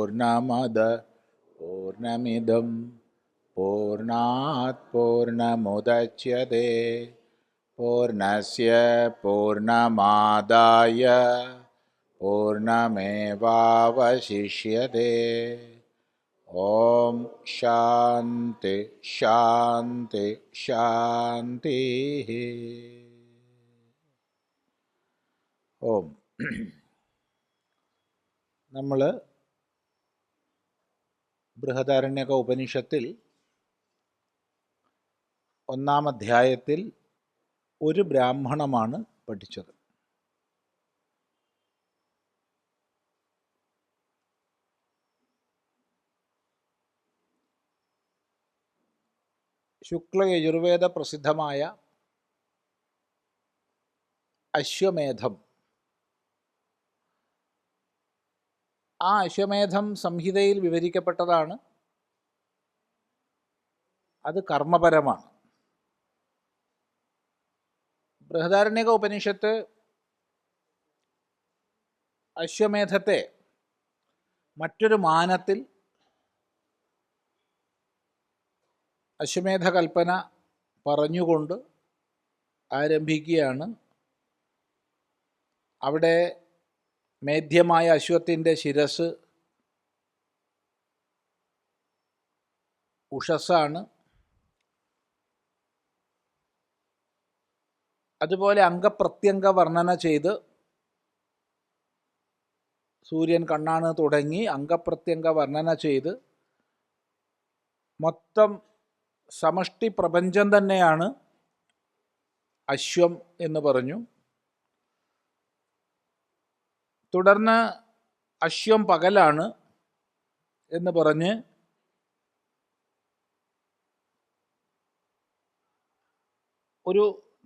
പൂർണ്ണമദ പൂർണ്ണമിദം പൂർണ്ണാത് പൂർണ്ണമുദച്യതേ പൂർണ്ണസ്യ പൂർണ്ണമാദായ പൂർണ്ണമേവാവശിഷ്യതേ. ഓം ശാന്തി ശാന്തി ശാന്തി. ഓം. നമ്മൾ ബൃഹദാരണ്യക ഉപനിഷത്തിൽ 1-ാം അധ്യായത്തിൽ ഒരു ബ്രാഹ്മണമാണ് പഠിച്ചത്. ശുക്ലയജുർവേദ പ്രസിദ്ധമായ അശ്വമേധം, ആ അശ്വമേധം സംഹിതയിൽ വിവരിക്കപ്പെട്ടതാണ്. അത് കർമ്മപരമാണ്. ബൃഹദാരണ്യക ഉപനിഷത്ത് അശ്വമേധത്തെ മറ്റൊരു മാനത്തിൽ അശ്വമേധ കൽപ്പന പറഞ്ഞുകൊണ്ട് ആരംഭിക്കുകയാണ്. അവിടെ മേധ്യമായ അശ്വത്തിൻ്റെ ശിരസ് ഉഷസ്സാണ്. അതുപോലെ അംഗപ്രത്യംഗ വർണ്ണന ചെയ്ത് സൂര്യൻ കണ്ണാണ് തുടങ്ങി അംഗപ്രത്യംഗ വർണ്ണന ചെയ്ത് മൊത്തം സമഷ്ടി പ്രപഞ്ചം തന്നെയാണ് അശ്വം എന്ന് പറഞ്ഞു. തുടർന്ന് അശ്വം പകലാണ് എന്ന് പറഞ്ഞ്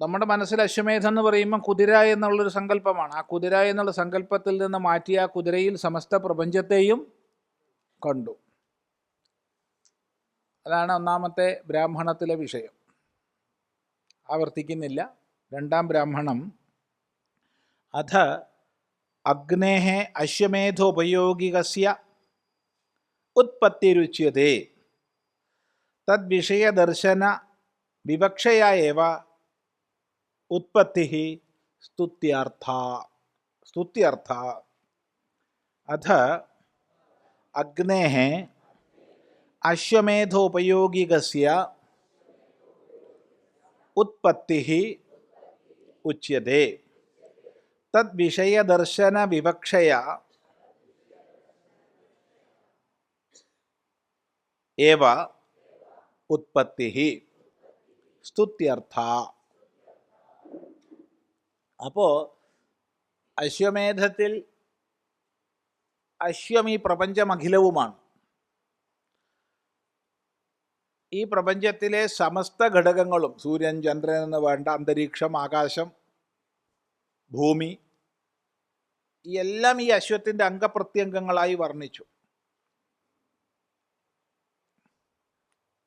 നമ്മുടെ മനസ്സിൽ അശ്വമേധം എന്ന് പറയുമ്പോൾ കുതിര എന്നുള്ളൊരു സങ്കല്പമാണ്. ആ കുതിര എന്നുള്ള സങ്കല്പത്തിൽ നിന്ന് മാറ്റി ആ കുതിരയിൽ സമസ്ത പ്രപഞ്ചത്തെയും കണ്ടു. അതാണ് 1-ാമത്തെ ബ്രാഹ്മണത്തിലെ വിഷയം. ആവർത്തിക്കുന്നില്ല. 2-ാം ബ്രാഹ്മണം. അഥ അഗ്നേഃ അശ്വമേധോപയോഗികസ്യ ഉത്പത്തിരുച്യതേ തദ്വിഷയദർശന വിവക്ഷയാ ഏവ ഉത്പത്തിഃ സ്തുത്യർത്ഥ. അഥ അഗ്നേഃ അശ്വമേധോപയോഗികസ്യ ഉത്പത്തിഃ ഉച്യതേ തദ്വിഷയദർശന വിവക്ഷയാ ഏവ ഉത്പത്തിഃ സ്തുത്യർത്ഥ. അപ്പോൾ അശ്വമേധത്തിൽ അശ്വം ഈ പ്രപഞ്ചമഖിലവുമാണ്. ഈ പ്രപഞ്ചത്തിലെ സമസ്ത ഘടകങ്ങളും സൂര്യൻ, ചന്ദ്രൻ എന്ന് വേണ്ട അന്തരീക്ഷം, ആകാശം, ഭൂമി, ഈ എല്ലാം ഈ അശ്വത്തിൻ്റെ അംഗപ്രത്യംഗങ്ങളായി വർണ്ണിച്ചു.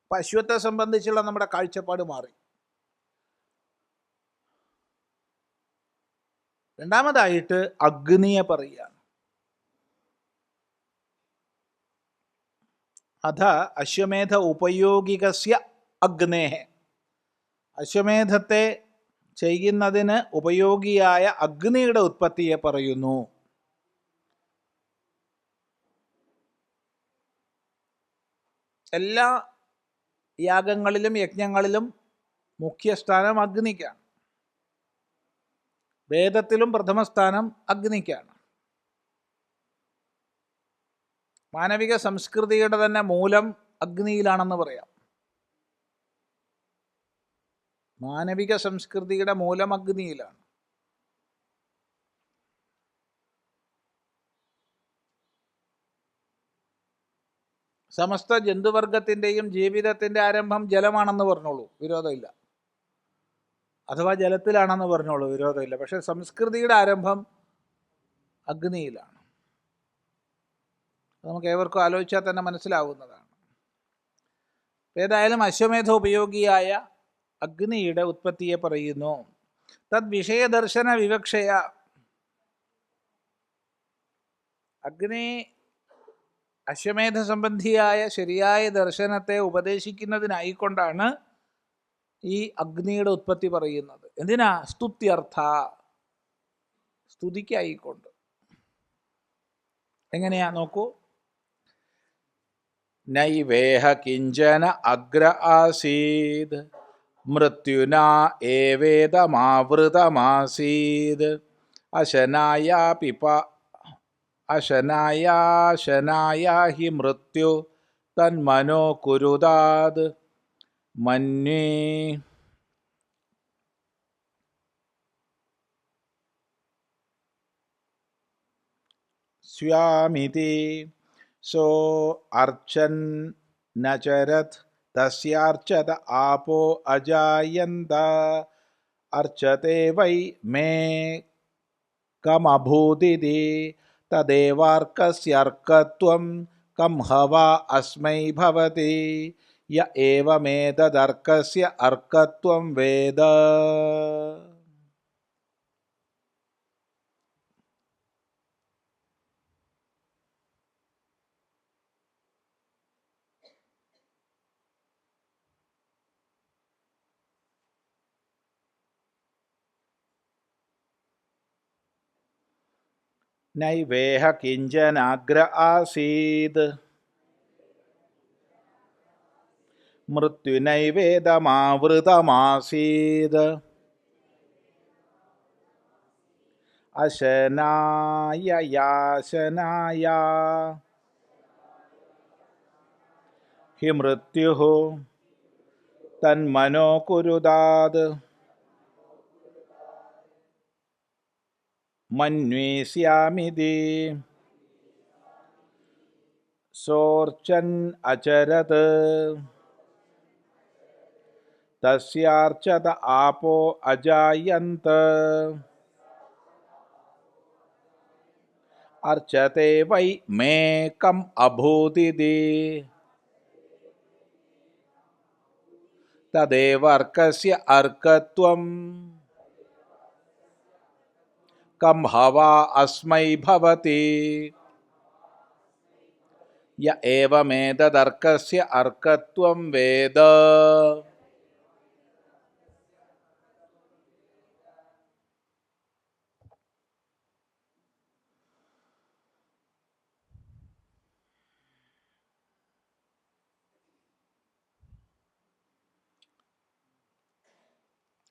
അപ്പം അശ്വത്തെ സംബന്ധിച്ചുള്ള നമ്മുടെ കാഴ്ചപ്പാട് മാറി. രണ്ടാമതായിട്ട് അഗ്നിയെ പറയുകയാണ്. അഥ അശ്വമേധ ഉപയോഗികസ്യ അഗ്നേഃ. അശ്വമേധത്തെ ചെയ്യുന്നതിന് ഉപയോഗിയായ അഗ്നിയുടെ ഉത്പത്തിയെ പറയുന്നു. എല്ലാ യാഗങ്ങളിലും യജ്ഞങ്ങളിലും മുഖ്യസ്ഥാനം അഗ്നിക്കാണ്. വേദത്തിലും പ്രഥമസ്ഥാനം അഗ്നിക്കാണ്. മാനവിക സംസ്കൃതിയുടെ തന്നെ മൂലം അഗ്നിയിലാണെന്ന് പറയാം. മാനവിക സംസ്കൃതിയുടെ മൂലം അഗ്നിയിലാണ്. സമസ്ത ജന്തുവർഗത്തിൻ്റെയും ജീവിതത്തിൻ്റെ ആരംഭം ജലമാണെന്ന് പറഞ്ഞോളൂ, വിരോധമില്ല. അഥവാ ജലത്തിലാണെന്ന് പറഞ്ഞോളൂ, വിരോധമില്ല. പക്ഷെ സംസ്കൃതിയുടെ ആരംഭം അഗ്നിയിലാണ്. നമുക്ക് ഏവർക്കും ആലോചിച്ചാൽ തന്നെ മനസ്സിലാവുന്നതാണ്. ഏതായാലും അശ്വമേധ ഉപയോഗിയായ അഗ്നിയുടെ ഉത്പത്തിയെ പറയുന്നു. തദ് വിഷയദർശന വിവക്ഷയ. അഗ്നി അശ്വമേധ സംബന്ധിയായ ശരിയായ ദർശനത്തെ ഉപദേശിക്കുന്നതിനായിക്കൊണ്ടാണ് ഈ അഗ്നിയുടെ ഉത്പത്തി പറയുന്നത്. എന്തിനാ? സ്തുത്യർത്ഥ, സ്തുതിക്കായിക്കൊണ്ട്. എങ്ങനെയാ നോക്കൂ. നൈവേഹ കിഞ്ചന അഗ്ര ആസീത് മൃത്യുനാ ഏവേദമാവൃതമാസീത് അശനായ ഹി മൃത്യു തന്മനോ കുരുതാത് മന്വേ സ്വാമിതി സോ അർച്ചൻ നചരത് തസ്യാർച്ചത ആപോ അജായന്ത അർച്ചത്തെ വൈ മേ കമഭൂതിതി തദേവാർക്കസ്യർക്കത്വം കം ഹവാ അസ്മൈ ഭവതി യ ഏവമേതദർക്കസ്യ അർക്കത്വം വേദ. നൈവേഹ കിഞ്ചനാഗ്ര ആസീത് മൃത്യുനൈവേദമാവൃതമാസീത് അശനായ ഹി മൃത്യുഃ തന്മനോ കുരുതാത് മന്വേസ്യാമിതി സോർച്ചൻ അചരത് തസ്യാർച്ചത ആപോ അജായന്ത അർച്ചത്തെ വൈ മേ കം അഭൂതിതി തദേവർക്കസ്യ അർക്കത്വം കം ഹവാ അസ്മൈ ഭവതി യ ഏവമേതദർക്കസ്യ അർക്കത്വം വേദ.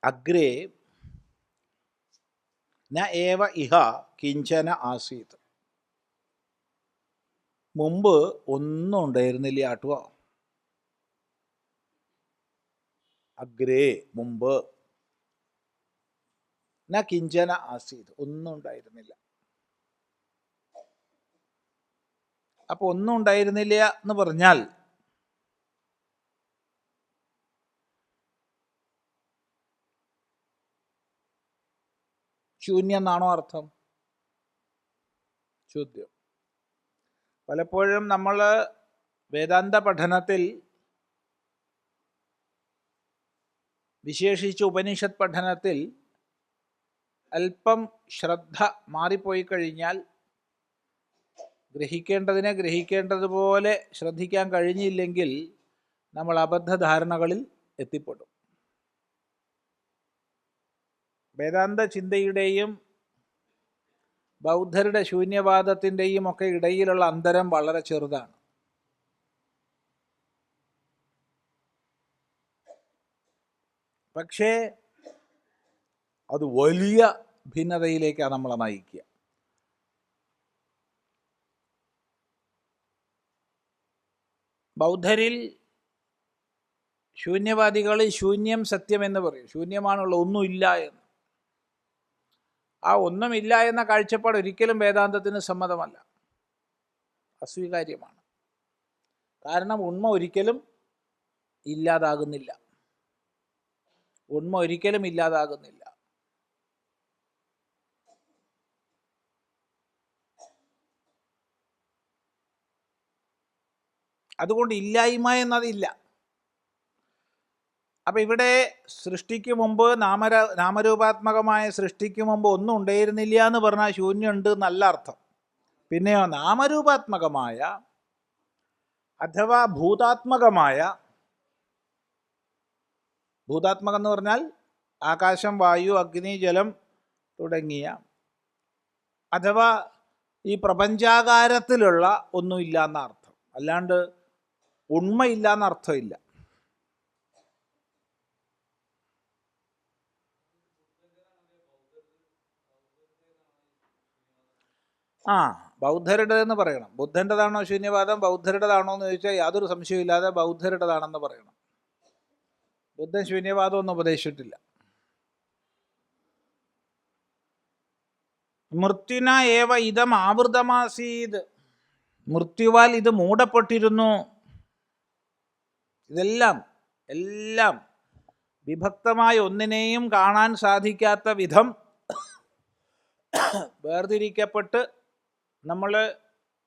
അഗ്രേ ന ഏവ ഇഹ കിഞ്ചന ആസീത്. മുമ്പ് ഒന്നും ഉണ്ടായിരുന്നില്ല ആട്ടുക. അഗ്രേ മുമ്പ്, ന കിഞ്ചന ആസീത് ഒന്നും ഉണ്ടായിരുന്നില്ല. അപ്പൊ ഒന്നും ഉണ്ടായിരുന്നില്ല എന്ന് പറഞ്ഞാൽ ശൂന്യം എന്നാണോ അർത്ഥം? ചോദ്യം. പലപ്പോഴും നമ്മൾ വേദാന്ത പഠനത്തിൽ, വിശേഷിച്ച് ഉപനിഷത്ത് പഠനത്തിൽ അല്പം ശ്രദ്ധ മാറിപ്പോയി കഴിഞ്ഞാൽ, ഗ്രഹിക്കേണ്ടതിനെ ഗ്രഹിക്കേണ്ടതുപോലെ ശ്രദ്ധിക്കാൻ കഴിഞ്ഞില്ലെങ്കിൽ നമ്മൾ അബദ്ധധാരണകളിൽ എത്തിപ്പെടും. വേദാന്ത ചിന്തയുടെയും ബൗദ്ധരുടെ ശൂന്യവാദത്തിൻ്റെയും ഒക്കെ ഇടയിലുള്ള അന്തരം വളരെ ചെറുതാണ്. പക്ഷേ അത് വലിയ ഭിന്നതയിലേക്കാണ് നമ്മളെ നയിക്കുക. ബൗദ്ധരിൽ ശൂന്യവാദികളിൽ ശൂന്യം സത്യം എന്ന് പറയും. ശൂന്യമാണുള്ള ഒന്നുമില്ല എന്ന്. ആ ഒന്നുമില്ല എന്ന കാഴ്ചപ്പാട് ഒരിക്കലും വേദാന്തത്തിന് സമ്മതമല്ല, അസ്വീകാര്യമാണ്. കാരണം ഉണ്മ ഒരിക്കലും ഇല്ലാതാകുന്നില്ല. ഉണ്മ ഒരിക്കലും ഇല്ലാതാകുന്നില്ല. അതുകൊണ്ട് ഇല്ലായ്മ എന്നതില്ല. അപ്പം ഇവിടെ സൃഷ്ടിക്ക് മുമ്പ് നാമരൂപാത്മകമായ സൃഷ്ടിക്ക് മുമ്പ് ഒന്നും ഉണ്ടായിരുന്നില്ല എന്ന് പറഞ്ഞാൽ ശൂന്യമുണ്ട് എന്നല്ല അർത്ഥം. പിന്നെയോ നാമരൂപാത്മകമായ അഥവാ ഭൂതാത്മകം എന്ന് പറഞ്ഞാൽ ആകാശം, വായു, അഗ്നി, ജലം തുടങ്ങിയ, അഥവാ ഈ പ്രപഞ്ചാകാരത്തിലുള്ള ഒന്നുമില്ല എന്നർത്ഥം. അല്ലാണ്ട് ഉണ്മയില്ല എന്നർത്ഥമില്ല. ബൗദ്ധരുടേതെന്ന് പറയണം. ബുദ്ധൻ്റെതാണോ ശൂന്യവാദം, ബൗദ്ധരുടേതാണോ എന്ന് ചോദിച്ചാൽ യാതൊരു സംശയമില്ലാതെ ബൗദ്ധരുടേതാണെന്ന് പറയണം. ബുദ്ധൻ ശൂന്യവാദം ഒന്നും ഉപദേശിച്ചിട്ടില്ല. മൃത്യുന ഏവ ഇതം ആവൃതമാസീത്, മൃത്യുവാൽ ഇത് മൂടപ്പെട്ടിരുന്നു. എല്ലാം വിഭക്തമായ ഒന്നിനെയും കാണാൻ സാധിക്കാത്ത വിധം വേർതിരിക്കപ്പെട്ട് നമ്മൾ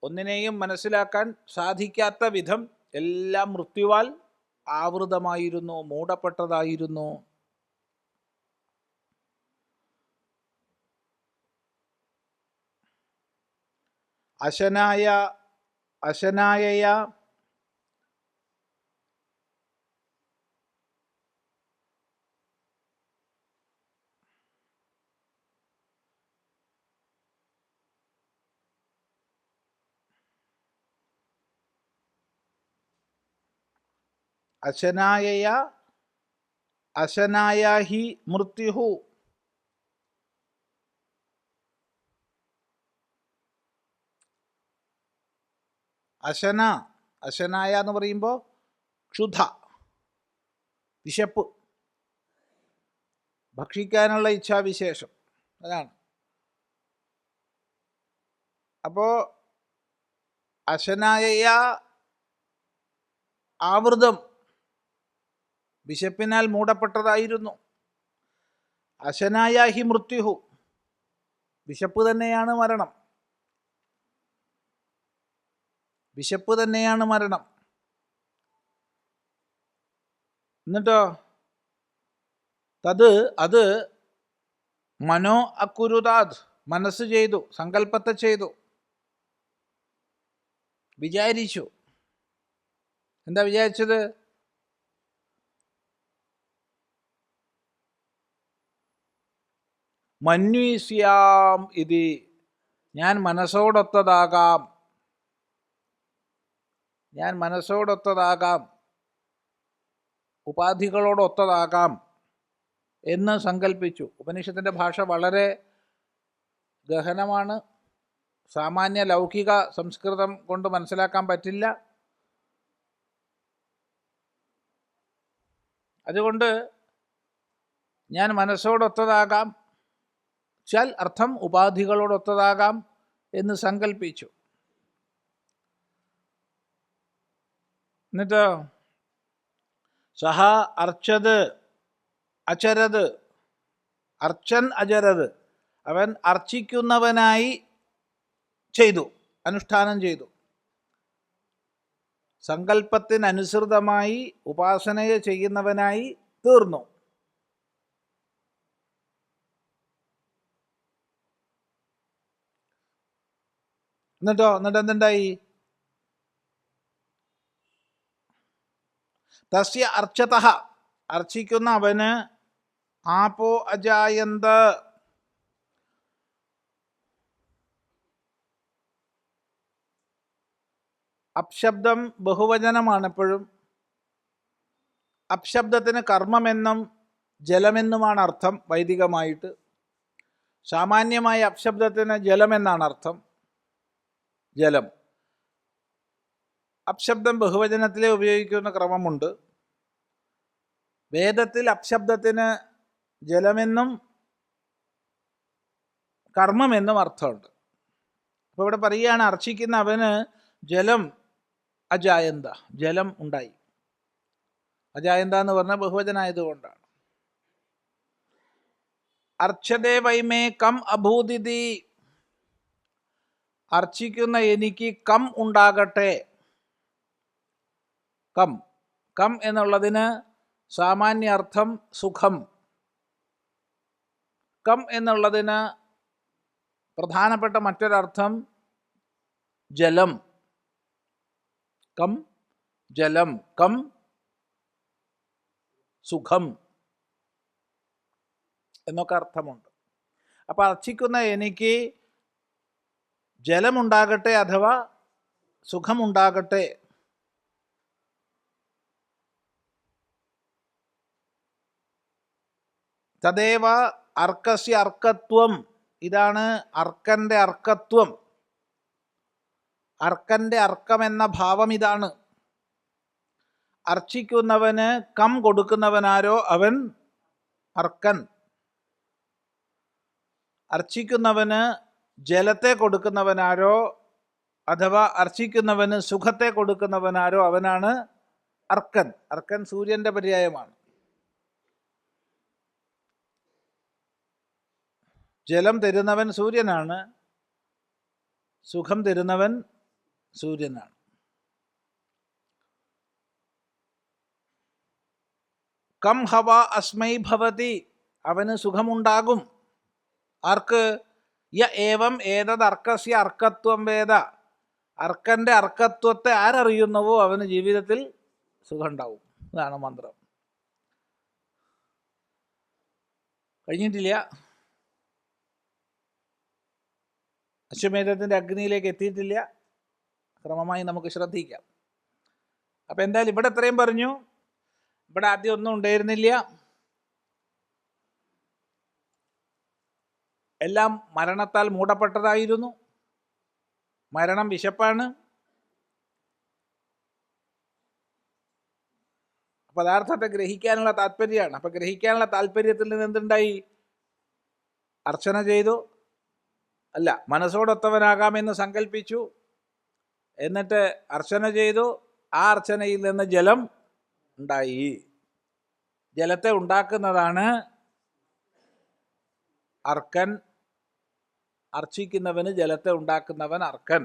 ഒന്നിനെയും മനസ്സിലാക്കാൻ സാധിക്കാത്ത വിധം എല്ലാം മൃത്യുവാൽ ആവൃതമായിരുന്നു, മൂടപ്പെട്ടതായിരുന്നു. അശനായ അശനായ ഹി മൃത്യുഹു. അശനായ എന്ന് പറയുമ്പോൾ ക്ഷുധ, വിശപ്പ്, ഭക്ഷിക്കാനുള്ള ഇച്ഛാവിശേഷം, അതാണ്. അപ്പോൾ അശനായ ആവൃതം, വിശപ്പിനാൽ മൂടപ്പെട്ടതായിരുന്നു. അശനായ ഹി മൃത്യുഹു, വിശപ്പ് തന്നെയാണ് മരണം. വിശപ്പ് തന്നെയാണ് മരണം. എന്നിട്ടോ അത് മനോ അക്കുരുതാത്, മനസ്സ് ചെയ്തു, സങ്കല്പത്തെ ചെയ്തു, വിചാരിച്ചു. എന്താ വിചാരിച്ചത്? മന്വീസ്യാം ഇതി, ഞാൻ മനസ്സോടൊത്തതാകാം, ഉപാധികളോടൊത്തതാകാം എന്ന് സങ്കല്പിച്ചു. ഉപനിഷത്തിൻ്റെ ഭാഷ വളരെ ഗഹനമാണ്. സാമാന്യ ലൗകിക സംസ്കൃതം കൊണ്ട് മനസ്സിലാക്കാൻ പറ്റില്ല. അതുകൊണ്ട് ഞാൻ മനസ്സോടൊത്തതാകാം ചാൽ അർത്ഥം ഉപാധികളോടൊത്തതാകാം എന്ന് സങ്കല്പിച്ചു. എന്നിട്ട് സഹ അചരത്, അർച്ചൻ അചരത്, അവൻ അർച്ചിക്കുന്നവനായി ചെയ്തു, അനുഷ്ഠാനം ചെയ്തു. സങ്കല്പത്തിനനുസൃതമായി ഉപാസനയെ ചെയ്യുന്നവനായി തീർന്നു. എന്നിട്ട് എന്തുണ്ടായി? തസ്യ അർച്ചതഃ, അർച്ചിക്കുന്ന അവന് ആപോ അജായന്ത, അപ്ശബ്ദം ബഹുവചനമാണ് എപ്പോഴും. അപ്ശബ്ദത്തിന് കർമ്മമെന്നും ജലമെന്നുമാണ് അർത്ഥം വൈദികമായിട്ട്. സാമാന്യമായ അപ്ശബ്ദത്തിന് ജലമെന്നാണ് അർത്ഥം, ജലം. അപ്ശബ്ദം ബഹുവചനത്തിലേ ഉപയോഗിക്കുന്ന ക്രമമുണ്ട്. വേദത്തിൽ അപ്ശബ്ദത്തിന് ജലമെന്നും കർമ്മമെന്നും അർത്ഥമുണ്ട്. അപ്പോൾ ഇവിടെ പറയുകയാണ്, അർച്ചിക്കുന്ന അവന് ജലം അജായന്ത, ജലം ഉണ്ടായി. അജായന്ത എന്ന് പറഞ്ഞാൽ ബഹുവചനായതുകൊണ്ടാണ്. അർച്ചതേ വൈമേ കം അഭൂതിഥി, അർച്ചിക്കുന്ന എനിക്ക് കം ഉണ്ടാകട്ടെ. കം എന്നുള്ളതിന് സാമാന്യ അർത്ഥം സുഖം. കം എന്നുള്ളതിന് പ്രധാനപ്പെട്ട മറ്റൊരർത്ഥം ജലം. കം ജലം കം സുഖം എന്നൊക്കെ അർത്ഥമുണ്ട്. അപ്പം അർച്ചിക്കുന്ന എനിക്ക് ജലമുണ്ടാകട്ടെ അഥവാ സുഖമുണ്ടാകട്ടെ. തദേവ അർക്കസ്യ അർക്കത്വം, ഇതാണ് അർക്കൻ്റെ അർക്കത്വം. അർക്കൻ്റെ അർക്കം എന്ന ഭാവം ഇതാണ്. അർച്ചിക്കുന്നവന് കം കൊടുക്കുന്നവനാരോ അവൻ അർക്കൻ. അർച്ചിക്കുന്നവന് ജലത്തെ കൊടുക്കുന്നവനാരോ അഥവാ അർച്ചിക്കുന്നവന് സുഖത്തെ കൊടുക്കുന്നവനാരോ അവനാണ് അർക്കൻ. അർക്കൻ സൂര്യൻ്റെ പര്യായമാണ്. ജലം തരുന്നവൻ സൂര്യനാണ്, സുഖം തരുന്നവൻ സൂര്യനാണ്. കം ഹവ അസ്മൈ ഭവതി, അവന് സുഖമുണ്ടാകും. ആർക്ക്? യ ഏവം ഏതത് അർക്കസ്യ അർക്കത്വം വേദ, അർക്കൻ്റെ അർക്കത്വത്തെ ആരറിയുന്നുവോ അവന് ജീവിതത്തിൽ സുഖം ഉണ്ടാവും. ഇതാണ് മന്ത്രം. കഴിഞ്ഞിട്ടില്ല. അശ്വമേധത്തിൻ്റെ അഗ്നിയിലേക്ക് എത്തിയിട്ടില്ല. ക്രമമായി നമുക്ക് ശ്രദ്ധിക്കാം. അപ്പം എന്തായാലും ഇവിടെ ഇത്രയും പറഞ്ഞു. ഇവിടെ ആദ്യം ഒന്നും ഉണ്ടായിരുന്നില്ല. എല്ലാം മരണത്താൽ മൂടപ്പെട്ടതായിരുന്നു. മരണം വിശപ്പാണ്. പദാർത്ഥത്തെ ഗ്രഹിക്കാനുള്ള താല്പര്യമാണ്. അപ്പം ഗ്രഹിക്കാനുള്ള താല്പര്യത്തിൽ നിന്ന് എന്തുണ്ടായി? അർച്ചന ചെയ്തു. അല്ല, മനസ്സോടൊത്തവനാകാമെന്ന് സങ്കല്പിച്ചു. എന്നിട്ട് അർച്ചന ചെയ്തു. ആ അർച്ചനയിൽ നിന്ന് ജലം ഉണ്ടായി. ജലത്തെ ഉണ്ടാക്കുന്നതാണ് അർക്കൻ. അർച്ചിക്കുന്നവന് ജലത്തെ ഉണ്ടാക്കുന്നവൻ അർക്കൻ.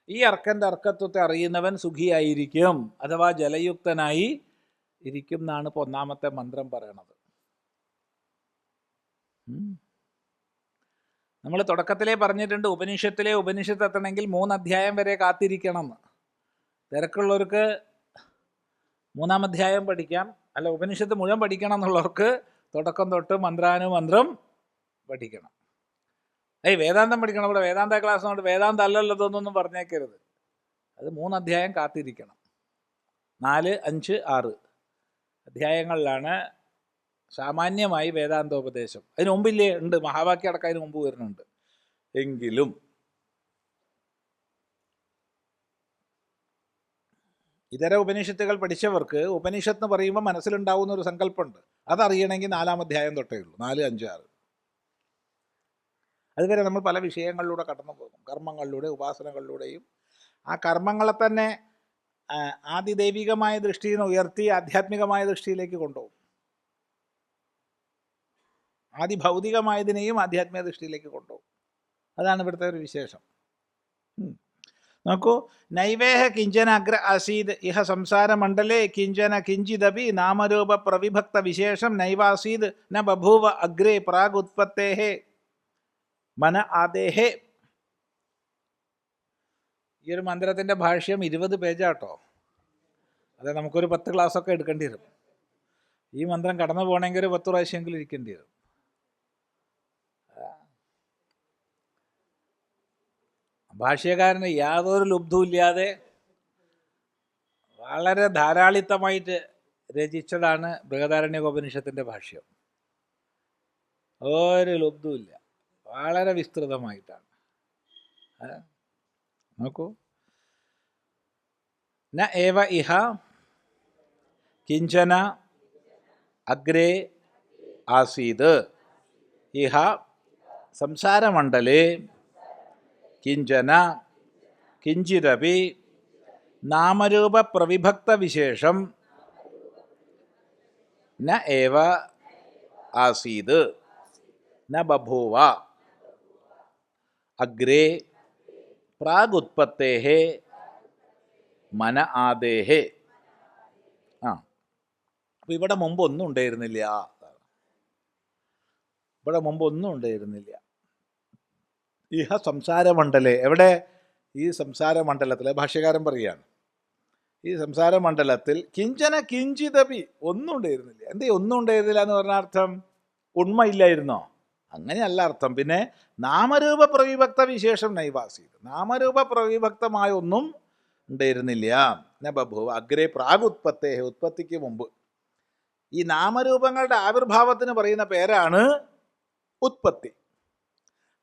ഈ അർക്കൻ്റെ അർക്കത്വത്തെ അറിയുന്നവൻ സുഖിയായിരിക്കും, അഥവാ ജലയുക്തനായി ഇരിക്കും എന്നാണ് ഇപ്പോൾ ഒന്നാമത്തെ മന്ത്രം പറയണത്. നമ്മൾ തുടക്കത്തിലേ പറഞ്ഞിട്ടുണ്ട്, ഉപനിഷത്ത് എത്തണമെങ്കിൽ 3 അധ്യായം വരെ കാത്തിരിക്കണം എന്ന്. തിരക്കുള്ളവർക്ക് 3-ാം അധ്യായം പഠിക്കാം. അല്ല, ഉപനിഷത്ത് മുഴുവൻ പഠിക്കണം എന്നുള്ളവർക്ക് തുടക്കം തൊട്ട് മന്ത്രാനുമന്ത്രം പഠിക്കണം. വേദാന്തം പഠിക്കണം. ഇവിടെ വേദാന്ത ക്ലാസ് കൊണ്ട് വേദാന്തം അല്ലല്ലോ ഇതൊന്നും പറഞ്ഞേക്കരുത്. അത് 3 അധ്യായം കാത്തിരിക്കണം. 4, 5, 6 അധ്യായങ്ങളിലാണ് സാമാന്യമായി വേദാന്തോപദേശം. അതിന് മുമ്പില്ലേ ഉണ്ട്, മഹാവാക്യം അടക്കം അതിന് മുമ്പ് വരുന്നുണ്ട്. എങ്കിലും ഇതര ഉപനിഷത്തുകൾ പഠിച്ചവർക്ക് ഉപനിഷത്ത് എന്ന് പറയുമ്പോൾ മനസ്സിലുണ്ടാവുന്ന ഒരു സങ്കല്പമുണ്ട്. അതറിയണമെങ്കിൽ 4-ാം അധ്യായം തൊട്ടേ ഉള്ളൂ. 4, 5, 6. അതുവരെ നമ്മൾ പല വിഷയങ്ങളിലൂടെ കടന്നു പോകും. കർമ്മങ്ങളിലൂടെ, ഉപാസനകളിലൂടെയും. ആ കർമ്മങ്ങളെ തന്നെ ആദിദൈവികമായ ദൃഷ്ടിയിൽ നിന്ന് ഉയർത്തി ആധ്യാത്മികമായ ദൃഷ്ടിയിലേക്ക് കൊണ്ടുപോകും. ആദിഭൗതികമായതിനെയും ആധ്യാത്മിക ദൃഷ്ടിയിലേക്ക് കൊണ്ടുപോകും. അതാണ് ഇവിടുത്തെ ഒരു വിശേഷം. നോക്കൂ, നൈവേഹ കിഞ്ചന അഗ്ര ആസീത് ഇഹ സംസാരമണ്ഡലേ കിഞ്ചന കിഞ്ചിദപി നാമരൂപ പ്രവിഭക്ത വിശേഷം നൈവാസീത് ന ബഭൂവ അഗ്രേ പ്രാഗുത്പത്തേഹേ മന ആദേഹേ. ഈ ഒരു മന്ത്രത്തിൻ്റെ ഭാഷ്യം 20 പേജാട്ടോ. അത് നമുക്കൊരു 10 ക്ലാസ്സൊക്കെ എടുക്കേണ്ടി വരും. ഈ മന്ത്രം കടന്നു പോകണമെങ്കിൽ ഒരു 10 പ്രാവശ്യമെങ്കിലും ഇരിക്കേണ്ടി വരും. ഭാഷ്യകാരന് യാതൊരു ലുബ്ധവുമില്ലാതെ വളരെ ധാരാളിത്തമായിട്ട് രചിച്ചതാണ് ബൃഹദാരണ്യകോപനിഷത്തിൻ്റെ ഭാഷ്യം. ഒരു ലുബ്ധവുമില്ല, വളരെ വിസ്തൃതമായിട്ടാണ്. നോക്കൂ, ന ഏവ ഇഹ കിഞ്ചന അഗ്രേ ആസീത് ഇഹ സംസാരമണ്ഡലേ കിഞ്ചന കിഞ്ചിദപി നാമരൂപ പ്രവിഭക്ത വിശേഷം ന ഏവ ആസീത് ന ബഭൂവ അഗ്രേ പ്രാഗുത്പത്തേഹേ മന ആദേഹേ. അപ്പോൾ ഇവിടെ മുമ്പ് ഒന്നും ഉണ്ടായിരുന്നില്ല. ഇഹ സംസാരമണ്ഡലേ, എവിടെ? ഈ സംസാരമണ്ഡലത്തിൽ ഭാഷ്യകാരൻ പറയുകയാണ്, ഈ സംസാര മണ്ഡലത്തിൽ കിഞ്ചന കിഞ്ചിതപി ഒന്നും ഉണ്ടായിരുന്നില്ല. എന്തേ ഒന്നും ഉണ്ടായിരുന്നില്ല എന്ന് പറഞ്ഞ അർത്ഥം? ഉണ്മയില്ലായിരുന്നോ? അങ്ങനെയല്ല അർത്ഥം. പിന്നെ നാമരൂപ പ്രവിഭക്ത വിശേഷം നൈവാസി, നാമരൂപ പ്രവിഭക്തമായ ഒന്നും ഉണ്ടായിരുന്നില്ല. ബഭൂവ അഗ്രേ പ്രാഗുത്പത്തേ, ഉത്പത്തിക്ക് മുമ്പ്. ഈ നാമരൂപങ്ങളുടെ ആവിർഭാവത്തിന് പറയുന്ന പേരാണ് ഉത്പത്തി.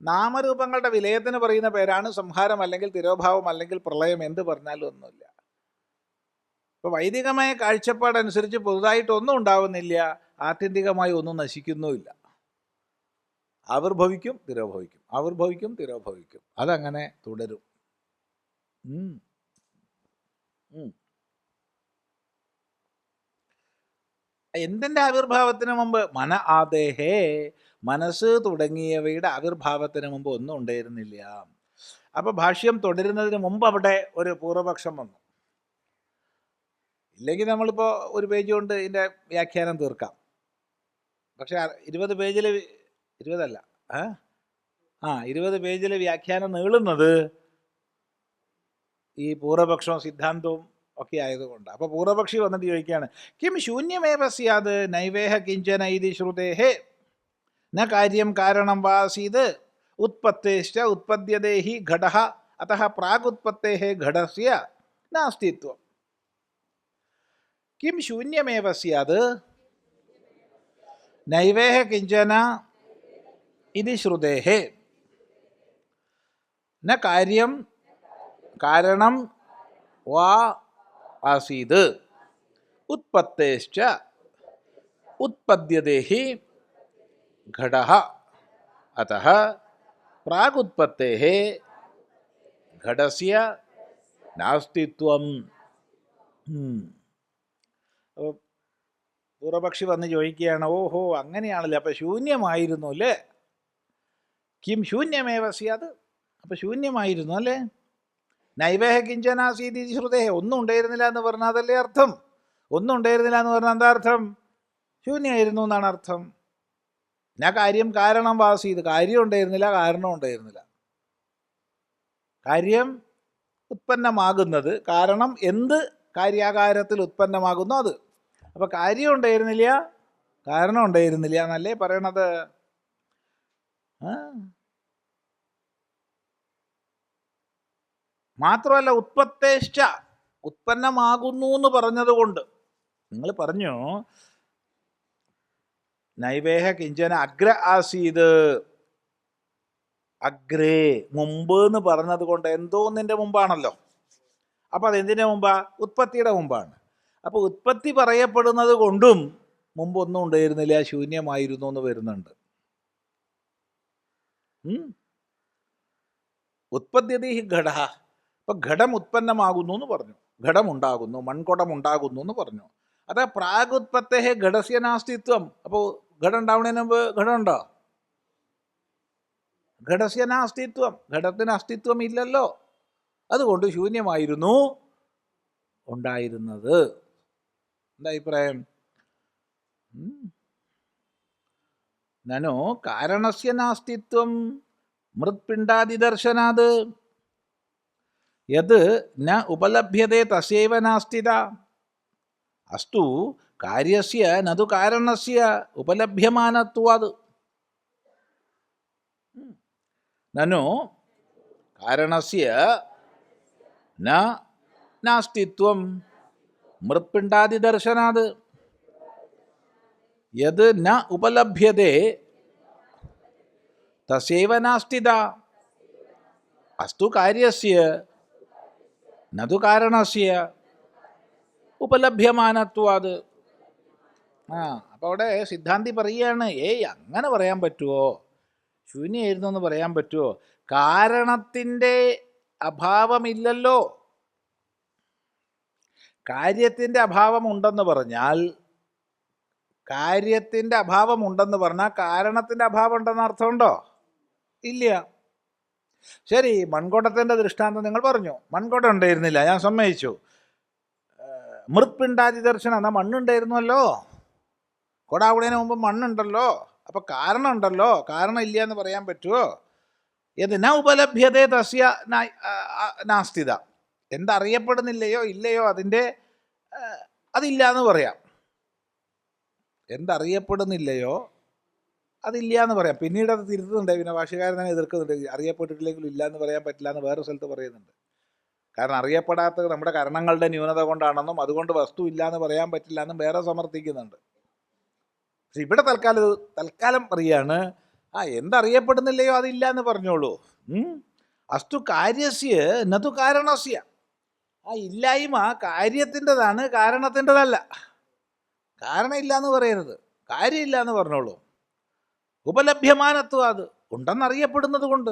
നാമരൂപങ്ങളുടെ വിലയത്തിന് പറയുന്ന പേരാണ് സംഹാരം, അല്ലെങ്കിൽ തിരോഭാവം, അല്ലെങ്കിൽ പ്രളയം. എന്ത് പറഞ്ഞാലും ഒന്നുമില്ല. ഇപ്പോൾ വൈദികമായ കാഴ്ചപ്പാടനുസരിച്ച് പുതുതായിട്ടൊന്നും ഉണ്ടാവുന്നില്ല, ആത്യന്തികമായി ഒന്നും നശിക്കുന്നുമില്ല. ആവിർഭവിക്കും, തിരോഭവിക്കും, ആവിർഭവിക്കും, തിരോഭവിക്കും. അതങ്ങനെ തുടരും. എന്തിൻ്റെ ആവിർഭാവത്തിന് മുമ്പ്? മന ആദേഹേ, മനസ്സ് തുടങ്ങിയവയുടെ ആവിർഭാവത്തിന് മുമ്പ് ഒന്നും ഉണ്ടായിരുന്നില്ല. അപ്പോൾ ഭാഷ്യം തുടരുന്നതിന് മുമ്പ് അവിടെ ഒരു പൂർവപക്ഷം വന്നു. ഇല്ലെങ്കിൽ നമ്മളിപ്പോൾ ഒരു പേജ് കൊണ്ട് ഇതിൻ്റെ വ്യാഖ്യാനം തീർക്കാം. പക്ഷേ 20 പേജിൽ 20 പേജിൽ വ്യാഖ്യാനം നീളുന്നത് ഈ പൂർവപക്ഷവും സിദ്ധാന്തവും ഒക്കെ ആയതുകൊണ്ട്. അപ്പോൾ പൂർവപക്ഷി വന്നിട്ട് ചോദിക്കുകയാണ്, കിം ശൂന്യമേവ സ്യാത് നൈവേഹ കിഞ്ചന ഇതി ശ്രുതേഹേ ന കാര്യം കാരണം വാസീത് ഉത്പത്തേശ്ച ഉത്പദ്യതേഹി ഘടഃ അതഃ പ്രാഗുത്പത്തേഃ ഘടസ്യ നാസ്തിത്വം. കിം ശൂന്യമേവ സ്യാത് നൈവേഹ കിഞ്ചന ഇതി ശ്രുതേഹേ ന കാര്യം കാരണം വാ ആസീത് ഉത്പത്തേശ്ച ഉത്പദ്യതേഹി ഘടഃ അതഃ പ്രാഗുത്പത്തേഃ ഘടസ്യ നാസ്തിത്വം. പൂർവപക്ഷി വന്ന് ചോദിക്കുകയാണ്, ഓഹോ അങ്ങനെയാണല്ലേ, അപ്പം ശൂന്യമായിരുന്നു അല്ലേ? കിം ശൂന്യമേവ സ്യാത്, അപ്പം ശൂന്യമായിരുന്നു അല്ലേ? നൈവേഹ കിഞ്ചനാസീതി ശ്രുതേ, ഒന്നും ഉണ്ടായിരുന്നില്ല എന്ന് പറഞ്ഞാൽ അതല്ലേ അർത്ഥം? ഒന്നും ഉണ്ടായിരുന്നില്ല എന്ന് പറഞ്ഞാൽ എന്താ അർത്ഥം? ശൂന്യമായിരുന്നു എന്നാണ് അർത്ഥം. ഞാൻ കാര്യം കാരണം വാസീത്, കാര്യം ഉണ്ടായിരുന്നില്ല, കാരണം ഉണ്ടായിരുന്നില്ല. കാര്യം ഉത്പന്നമാകുന്നത്, കാരണം എന്ത് കാര്യാകാരത്തിൽ ഉത്പന്നമാകുന്നു അത്. അപ്പോൾ കാര്യം ഉണ്ടായിരുന്നില്ല, കാരണം ഉണ്ടായിരുന്നില്ല എന്നല്ലേ പറയണത്? മാത്രമല്ല ഉത്പത്തേശ്ച, ഉത്പന്നമാകുന്നു എന്ന് പറഞ്ഞത് കൊണ്ട് നിങ്ങൾ പറഞ്ഞു നൈവേഹ കിഞ്ചന അഗ്ര ആസീത്, അഗ്രേ മുമ്പ് എന്ന് പറഞ്ഞത് കൊണ്ട് എന്തോ ഒന്നിൻ്റെ മുമ്പാണല്ലോ. അപ്പം അതെന്തിൻ്റെ മുമ്പാ? ഉത്പത്തിയുടെ മുമ്പാണ്. അപ്പോൾ ഉത്പത്തി പറയപ്പെടുന്നത് കൊണ്ടും മുമ്പൊന്നും ഉണ്ടായിരുന്നില്ല, ശൂന്യമായിരുന്നു എന്ന് വരുന്നുണ്ട്. ഉത്പദ്യതി ഘട, അപ്പം ഘടം ഉത്പന്നമാകുന്നു എന്ന് പറഞ്ഞു, ഘടമുണ്ടാകുന്നു, മൺകുടം ഉണ്ടാകുന്നു എന്ന് പറഞ്ഞു. അത് പ്രാഗുത്പത്തേ ഘടസ്യ നാസ്തിത്വം. അപ്പോൾ ഘടം ഉണ്ടാവുന്നതിന് മുമ്പ് ഘടമുണ്ടോ? ഘടസ്യ നാസ്തിത്വം, ഘടത്തിന് അസ്തിത്വം ഇല്ലല്ലോ. അതുകൊണ്ട് ശൂന്യമായിരുന്നു ഉണ്ടായിരുന്നത്. എന്താ അഭിപ്രായം? നനോ കാരണസ്യ നാസ്തിത്വം മൃത്പിണ്ഡാദിദർശനാത് യത് ന ഉപലഭ്യതേ തസ്യൈവ നാസ്തിത അസ്തു കാര്യസ്യ നതു കാരണസ്യ ഉപലഭ്യമാനത്വാത്. നനു കാരണസ്യ ന നാസ്തിത്വം മൃത്പിണ്ഡാദിദർശനാത് യത് ന ഉപലഭ്യതേ തസ്യൈവ നാസ്തിത അസ്തു കാര്യസ്യ നതു കാരണസ്യ ഉപലഭ്യമാനത്വാത്. അപ്പോൾ അവിടെ സിദ്ധാന്തി പറയുകയാണ്, അങ്ങനെ പറയാൻ പറ്റുമോ? ശൂന്യമായിരുന്നു എന്ന് പറയാൻ പറ്റുമോ? കാരണത്തിൻ്റെ അഭാവമില്ലല്ലോ. കാര്യത്തിൻ്റെ അഭാവമുണ്ടെന്ന് പറഞ്ഞാൽ, കാര്യത്തിൻ്റെ അഭാവമുണ്ടെന്ന് പറഞ്ഞാൽ കാരണത്തിൻ്റെ അഭാവം ഉണ്ടെന്ന് അർത്ഥമുണ്ടോ? ഇല്ല. ശരി, മൺകുടത്തിൻ്റെ ദൃഷ്ടാന്തം നിങ്ങൾ പറഞ്ഞു, മൺകുടം ഉണ്ടായിരുന്നില്ല, ഞാൻ സമ്മതിച്ചു. മൃത്പിണ്ഡാദി ദർശനം, എന്നാൽ മണ്ണുണ്ടായിരുന്നല്ലോ, കുടാവുന്നതിന് മുമ്പ് മണ്ണുണ്ടല്ലോ. അപ്പോൾ കാരണം ഉണ്ടല്ലോ, കാരണം ഇല്ല എന്ന് പറയാൻ പറ്റുമോ? യത് ന ഉപലഭ്യതേ തസ്യ നാസ്തിത, എന്തറിയപ്പെടുന്നില്ലയോ ഇല്ലയോ അതിൻ്റെ അതില്ല എന്ന് പറയാം. എന്തറിയപ്പെടുന്നില്ലയോ അതില്ല എന്ന് പറയാം. പിന്നീട് അത് തിരുത്തുന്നുണ്ട്, പിന്നെ ഭാഷകാരൻ തന്നെ എതിർക്കുന്നുണ്ട്. അറിയപ്പെട്ടിട്ടില്ലെങ്കിലും ഇല്ല എന്ന് പറയാൻ പറ്റില്ല എന്ന് വേറെ സ്ഥലത്ത് പറയുന്നുണ്ട്. കാരണം അറിയപ്പെടാത്തത് നമ്മുടെ കരണങ്ങളുടെ ന്യൂനത കൊണ്ടാണെന്നും അതുകൊണ്ട് വസ്തു ഇല്ല എന്ന് പറയാൻ പറ്റില്ല എന്നും വേറെ സമർത്ഥിക്കുന്നുണ്ട്. പക്ഷെ ഇവിടെ തൽക്കാലം പറയാണ്, എന്തറിയപ്പെടുന്നില്ലയോ അതില്ല എന്ന് പറഞ്ഞോളൂ. അസ്തു കാര്യസ്യ നതു കാരണസ്യ. ഇല്ലായ്മ കാര്യത്തിൻ്റെതാണ്, കാരണത്തിൻ്റെതല്ല. കാരണം ഇല്ല എന്ന് പറയരുത്, കാര്യമില്ല എന്ന് പറഞ്ഞോളൂ. ഉപലഭ്യമാനത്വം, അത് ഉണ്ടെന്നറിയപ്പെടുന്നത് കൊണ്ട്.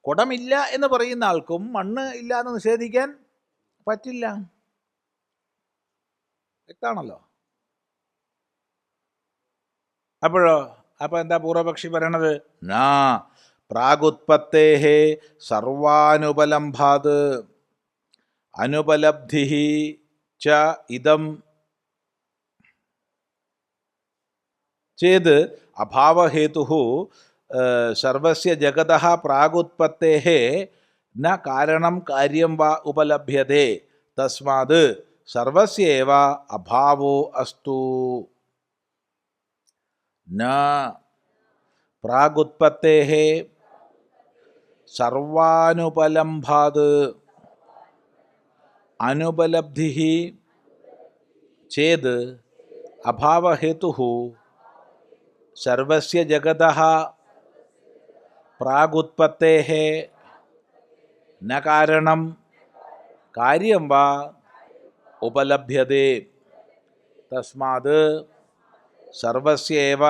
കുടമില്ല എന്ന് പറയുന്ന ആൾക്കും മണ്ണ് ഇല്ല എന്ന് നിഷേധിക്കാൻ പറ്റില്ല. വ്യക്തമാണല്ലോ. അപ്പോൾ എന്താ പൂർവപക്ഷി പറയണത്? നാ പ്രാഗുത്പത്തേഹേ സർവാനുപലംഭാത് അനുപലബ്ധി ച ഇദം ചേത് അഭാവഹേതു സർവസ്യ ജഗതഃ പ്രാഗുത്പത്തേഃ ന കാരണം കാര്യം വാ ഉപലഭ്യത്തെ തസ്മാത് സർവസ്യേവ അഭാവോ അസ്തു. ന പ്രാഗുത്പത്തേഃ സർവാനുപലംഭാത് അനുപലബ്ധിഃ ചേത് അഭാവഹേതുഃ സർവസ്യ ജഗതഃ പ്രാഗുത്പത്തേഃ ന കാരണം കാര്യം വാ ഉപലഭ്യത്തെ തസ്മാത് സർവസ്യേവ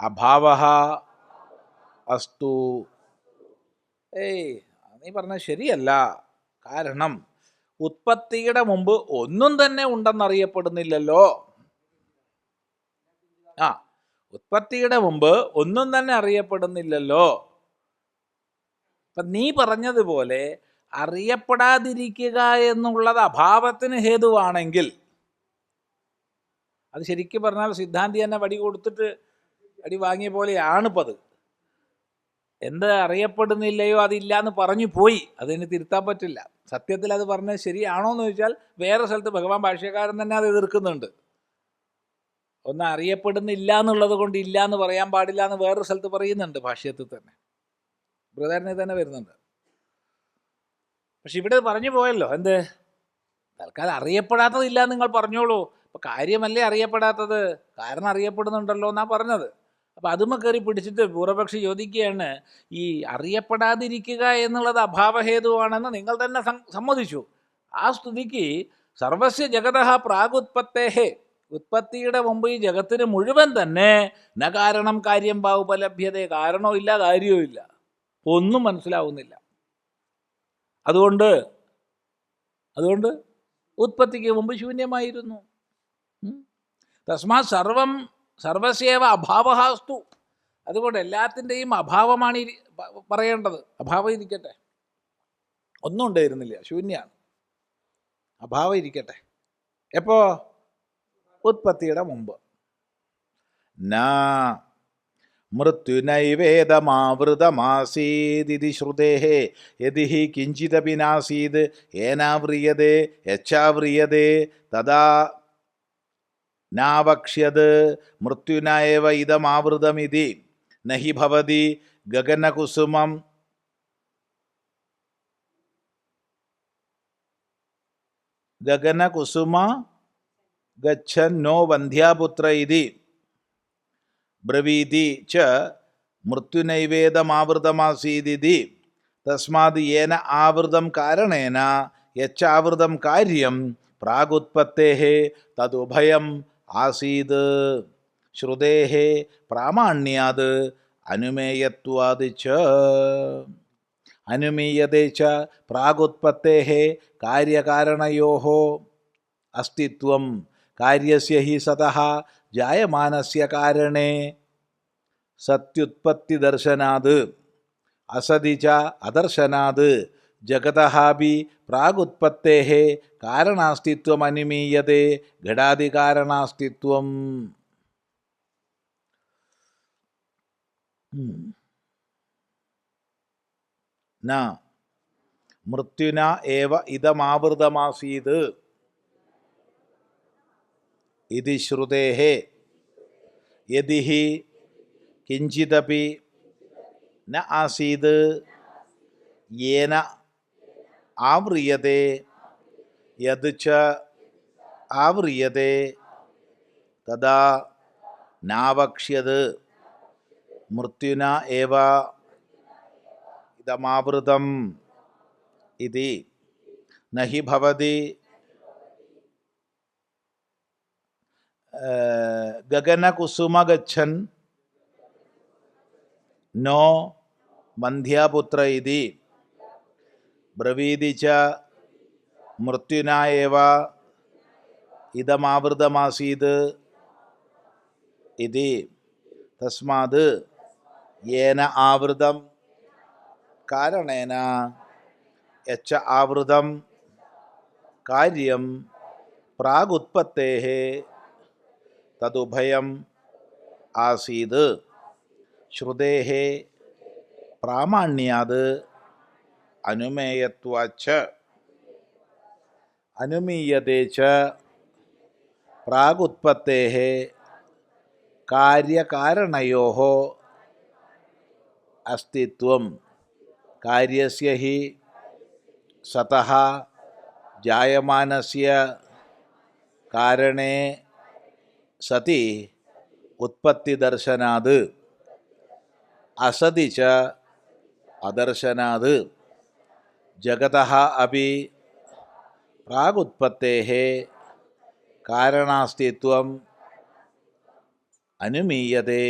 അഭാവഃ അസ്തു. നീ പറഞ്ഞത് ശരിയല്ല. കാരണം ഉത്പത്തിയുടെ മുമ്പ് ഒന്നും തന്നെ ഉണ്ടെന്നറിയപ്പെടുന്നില്ലല്ലോ. ഉത്പത്തിയുടെ മുമ്പ് ഒന്നും തന്നെ അറിയപ്പെടുന്നില്ലല്ലോ. നീ പറഞ്ഞതുപോലെ അറിയപ്പെടാതിരിക്കുക എന്നുള്ളത് അഭാവത്തിന് ഹേതുവാണെങ്കിൽ, അത് ശരിക്കും പറഞ്ഞാൽ സിദ്ധാന്തി തന്നെ വടി കൊടുത്തിട്ട് അടി വാങ്ങിയ പോലെയാണിപ്പോൾ അത്. എന്ത് അറിയപ്പെടുന്നില്ലയോ അതില്ല എന്ന് പറഞ്ഞു പോയി, അതിന് തിരുത്താൻ പറ്റില്ല. സത്യത്തിൽ അത് പറഞ്ഞത് ശരിയാണോ എന്ന് ചോദിച്ചാൽ വേറെ സ്ഥലത്ത് ഭഗവാൻ ഭാഷ്യക്കാരൻ തന്നെ അത് എതിർക്കുന്നുണ്ട്. ഒന്ന് അറിയപ്പെടുന്നില്ല എന്നുള്ളത് കൊണ്ട് ഇല്ല എന്ന് പറയാൻ പാടില്ല എന്ന് വേറൊരു സ്ഥലത്ത് പറയുന്നുണ്ട്, ഭാഷ്യത്തിൽ തന്നെ, ബൃഹദാരണ്യത്തിൽ തന്നെ വരുന്നുണ്ട്. പക്ഷെ ഇവിടെ പറഞ്ഞു പോയല്ലോ, എന്ത് തൽക്കാലം അറിയപ്പെടാത്തതില്ല നിങ്ങൾ പറഞ്ഞോളൂ. അപ്പം കാര്യമല്ലേ അറിയപ്പെടാത്തത്, കാരണം അറിയപ്പെടുന്നുണ്ടല്ലോ എന്നാ പറഞ്ഞത്. അപ്പം അതുമ്മ കയറി പിടിച്ചിട്ട് പൂർവപക്ഷി ചോദിക്കുകയാണ്, ഈ അറിയപ്പെടാതിരിക്കുക എന്നുള്ളത് അഭാവഹേതുവാണെന്ന് നിങ്ങൾ തന്നെ സമ്മതിച്ചു. ആ സ്തുതിക്ക് സർവസ്യ ജഗതഃ പ്രാഗുത്പത്തേഃ, ഉത്പത്തിയുടെ മുമ്പ് ഈ ജഗത്തിന് മുഴുവൻ തന്നെ ന കാരണം കാര്യം വാ ഉപലഭ്യത, കാരണവും ഇല്ല കാര്യവും ഇല്ല, ഒന്നും മനസ്സിലാവുന്നില്ല. അതുകൊണ്ട് ഉത്പത്തിക്ക് മുമ്പ് ശൂന്യമായിരുന്നു. തസ്മാത് സർവസ്യേവ അഭാവഹാസ്തു. അതുകൊണ്ട് എല്ലാത്തിൻ്റെയും അഭാവമാണ് പറയേണ്ടത്. അഭാവം ഇരിക്കട്ടെ, ഒന്നും ഉണ്ടായിരുന്നില്ല, ശൂന്യാണ്, അഭാവം ഇരിക്കട്ടെ. എപ്പോ? ഉത്പത്തിയുടെ മുമ്പ്. നാ മൃത്യുനൈവേദമാവൃതമാസീദിതി ശ്രുതേഃ യദി ഹി കിഞ്ചിദപി നാസീദ് ഏനാവ്രിയതേ യച്ഛാവ്രിയതേ തദാ നാവക്ഷ്യത് മൃത്യുന ഏവ ഇദമാവൃതമിതി നഹി ഭവതി ഗഗനകുസുമം ഗഗനകുസുമ ഗച്ഛന്നോ വന്ധ്യാപുത്ര ഇതി ബ്രവീതി ച മൃത്യുനൈവേദമാവൃതമാസീദിതി തസ്മാത് യേന ആവൃതം കാരണേന യച്ഛാവൃതം കാര്യം പ്രാഗുത്പത്തേഃ തദുഭയം ആസീത് ശ്രുതേഃ പ്രാമാണ്യാത് അനുമേയത്വാദ് ച. അനുമീയതേ ച പ്രാഗുത്പത്തേഃ കാര്യകാരണയോഃ അസ്തിത്വം കാര്യസ്യ ഹി സതഃ ജായമാനസ്യ കാരണേ സത്യുത്പത്തിദർശനാത് അസതി ച അദർശനാത് ജഗതഃ അപി പ്രാഗുത്പത്തേഃ കാരണാസ്തിത്വം അനുമീയതേ ഘടാദികാരണാസ്തിത്വം. ന മൃത്യുന ഏവ ഇദമാവൃതമാസീത് ഇതി ശ്രുതേഃ യദി ഹി കിഞ്ചിദപി ന ആസീത് യേന ആവ്രിയതേ യത് ച ആവ്രിയതേ തദാ നാവക്ഷ്യത് മൃത്യുന ഏവ ഇദമാവൃതം ഇതി നഹി ഭവതി ഗഗനകുസുമഗച്ഛൻ നോ വന്ധ്യാപുത്ര ഇതി ബ്രവീതി ച മൃത്യുന ഏവ ഇദമാവൃതമാസീത് ഇതി തസ്മാത് യേന ആവൃതം കാരണേന യച്ച ആവൃതം കാര്യം പ്രാഗുത്പത്തേഃ തദുഭയം ആസീത് ശ്രുതേഃ പ്രാമാണ്യാത് അനുമേയത്വാച്ച അനുമീയതേ ച പ്രാഗുത്പത്തേഃ കാര്യകാരണയോഃ അസ്തിത്വം കാര്യസ്യ ഹി സതഃ ജായമാനസ്യ കാരണേ സതി ഉത്പത്തിദർശനാത് അസതി ച അദർശനാത് ജഗതഃ അപി പ്രാഗുത്പത്തേഃ കാരണാസ്തിത്വം അനുമീയതേ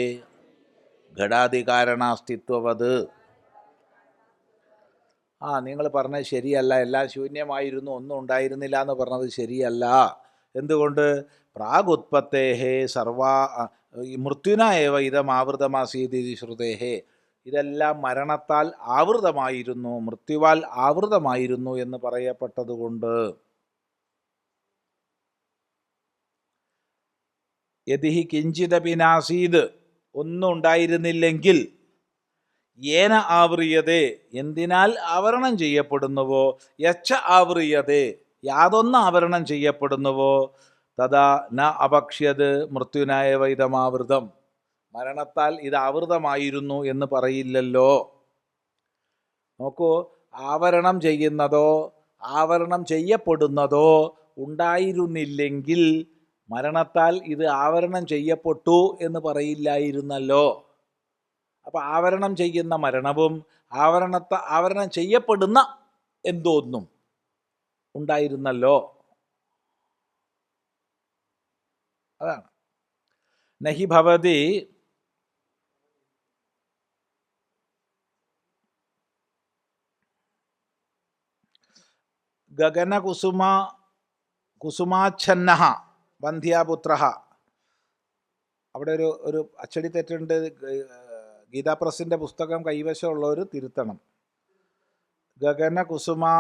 ഘടാദികാരണാസ്തിത്വവത്. നിങ്ങൾ പറഞ്ഞത് ശരിയല്ല, എല്ലാം ശൂന്യമായിരുന്നു, ഒന്നും ഉണ്ടായിരുന്നില്ല എന്ന് പറഞ്ഞത് ശരിയല്ല. എന്തുകൊണ്ട്? പ്രാഗുത്പത്തേഃ സർവാ മൃത്യുന ഏവ ഇദമാവൃതമാസീത് ശ്രുതേഃ. ഇതെല്ലാം മരണത്താൽ ആവൃതമായിരുന്നു, മൃത്യുവാൽ ആവൃതമായിരുന്നു എന്ന് പറയപ്പെട്ടതുകൊണ്ട്. യദി ഹി കിഞ്ചിദപി നാസീത്, ഒന്നും ഉണ്ടായിരുന്നില്ലെങ്കിൽ, യേന ആവൃയതേ, എന്തിനാൽ ആവരണം ചെയ്യപ്പെടുന്നുവോ, യച്ച ആവൃയതേ, യാതൊന്ന് ആവരണം ചെയ്യപ്പെടുന്നുവോ, തഥാ ന അപക്ഷ്യത് മൃത്യുന ഏവ ഇദമാവൃതം, മരണത്താൽ ഇത് ആവൃതമായിരുന്നു എന്ന് പറയില്ലല്ലോ. നോക്കൂ, ആവരണം ചെയ്യുന്നതോ ആവരണം ചെയ്യപ്പെടുന്നതോ ഉണ്ടായിരുന്നില്ലെങ്കിൽ മരണത്താൽ ഇത് ആവരണം ചെയ്യപ്പെട്ടു എന്ന് പറയില്ലായിരുന്നല്ലോ. അപ്പം ആവരണം ചെയ്യുന്ന മരണവും ആവരണം ചെയ്യപ്പെടുന്ന എന്തോന്നും ഉണ്ടായിരുന്നല്ലോ. അതാണ് നഹി ഭവതി കുസുമാച്ഛന്നഃ വന്ധ്യാപുത്രഃ. അവിടെ ഒരു അച്ചടി തെറ്റുണ്ട്. ഗീതാ പ്രസിൻ്റെ പുസ്തകം കൈവശമുള്ളവർ തിരുത്തണം. ഗഗനകുസുമാ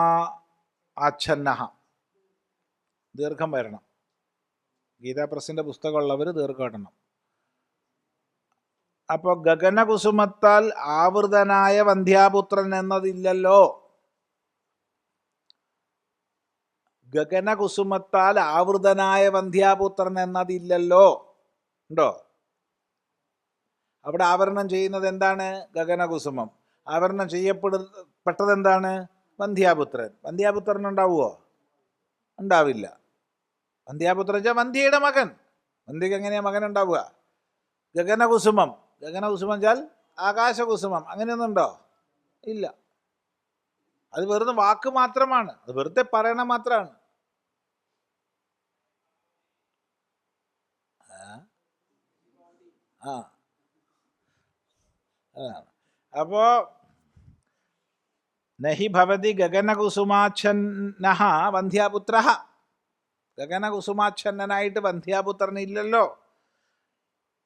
ആച്ഛന്നഃ, ദീർഘം വരണം. ഗീതാ പ്രസിൻ്റെ പുസ്തകമുള്ളവർ ദീർഘം ഇടണം. അപ്പോൾ ഗഗനകുസുമത്താൽ ആവൃതനായ വന്ധ്യാപുത്രൻ എന്നതില്ലല്ലോ. ഗഗനകുസുമത്താൽ ആവൃതനായ വന്ധ്യാപുത്രൻ എന്നതില്ലല്ലോ. ഉണ്ടോ? അവിടെ ആവരണം ചെയ്യുന്നത് എന്താണ്? ഗഗനകുസുമം. ആവരണം ചെയ്യപ്പെട്ടത് എന്താണ്? വന്ധ്യാപുത്രൻ. വന്ധ്യാപുത്രൻ ഉണ്ടാവുമോ? ഉണ്ടാവില്ല. വന്ധ്യാപുത്രൻ വെച്ചാൽ വന്ധ്യയുടെ മകൻ. വന്ധ്യക്ക് എങ്ങനെയാണ് മകൻ ഉണ്ടാവുക? ഗഗനകുസുമം. ഗഗനകുസുമം വെച്ചാൽ ആകാശകുസുമം. അങ്ങനെയൊന്നും ഉണ്ടോ? ഇല്ല. അത് വെറുതെ വാക്ക് മാത്രമാണ്, അത് വെറുതെ പറയണ മാത്രമാണ്. അപ്പോ നഹി ഭവതി ഗഗനകുസുമാച്ഛന്നഃ വന്ധ്യാപുത്രഃ. ഗഗനകുസുമാച്ഛന്നനായിട്ട് വന്ധ്യാപുത്രൻ ഇല്ലല്ലോ.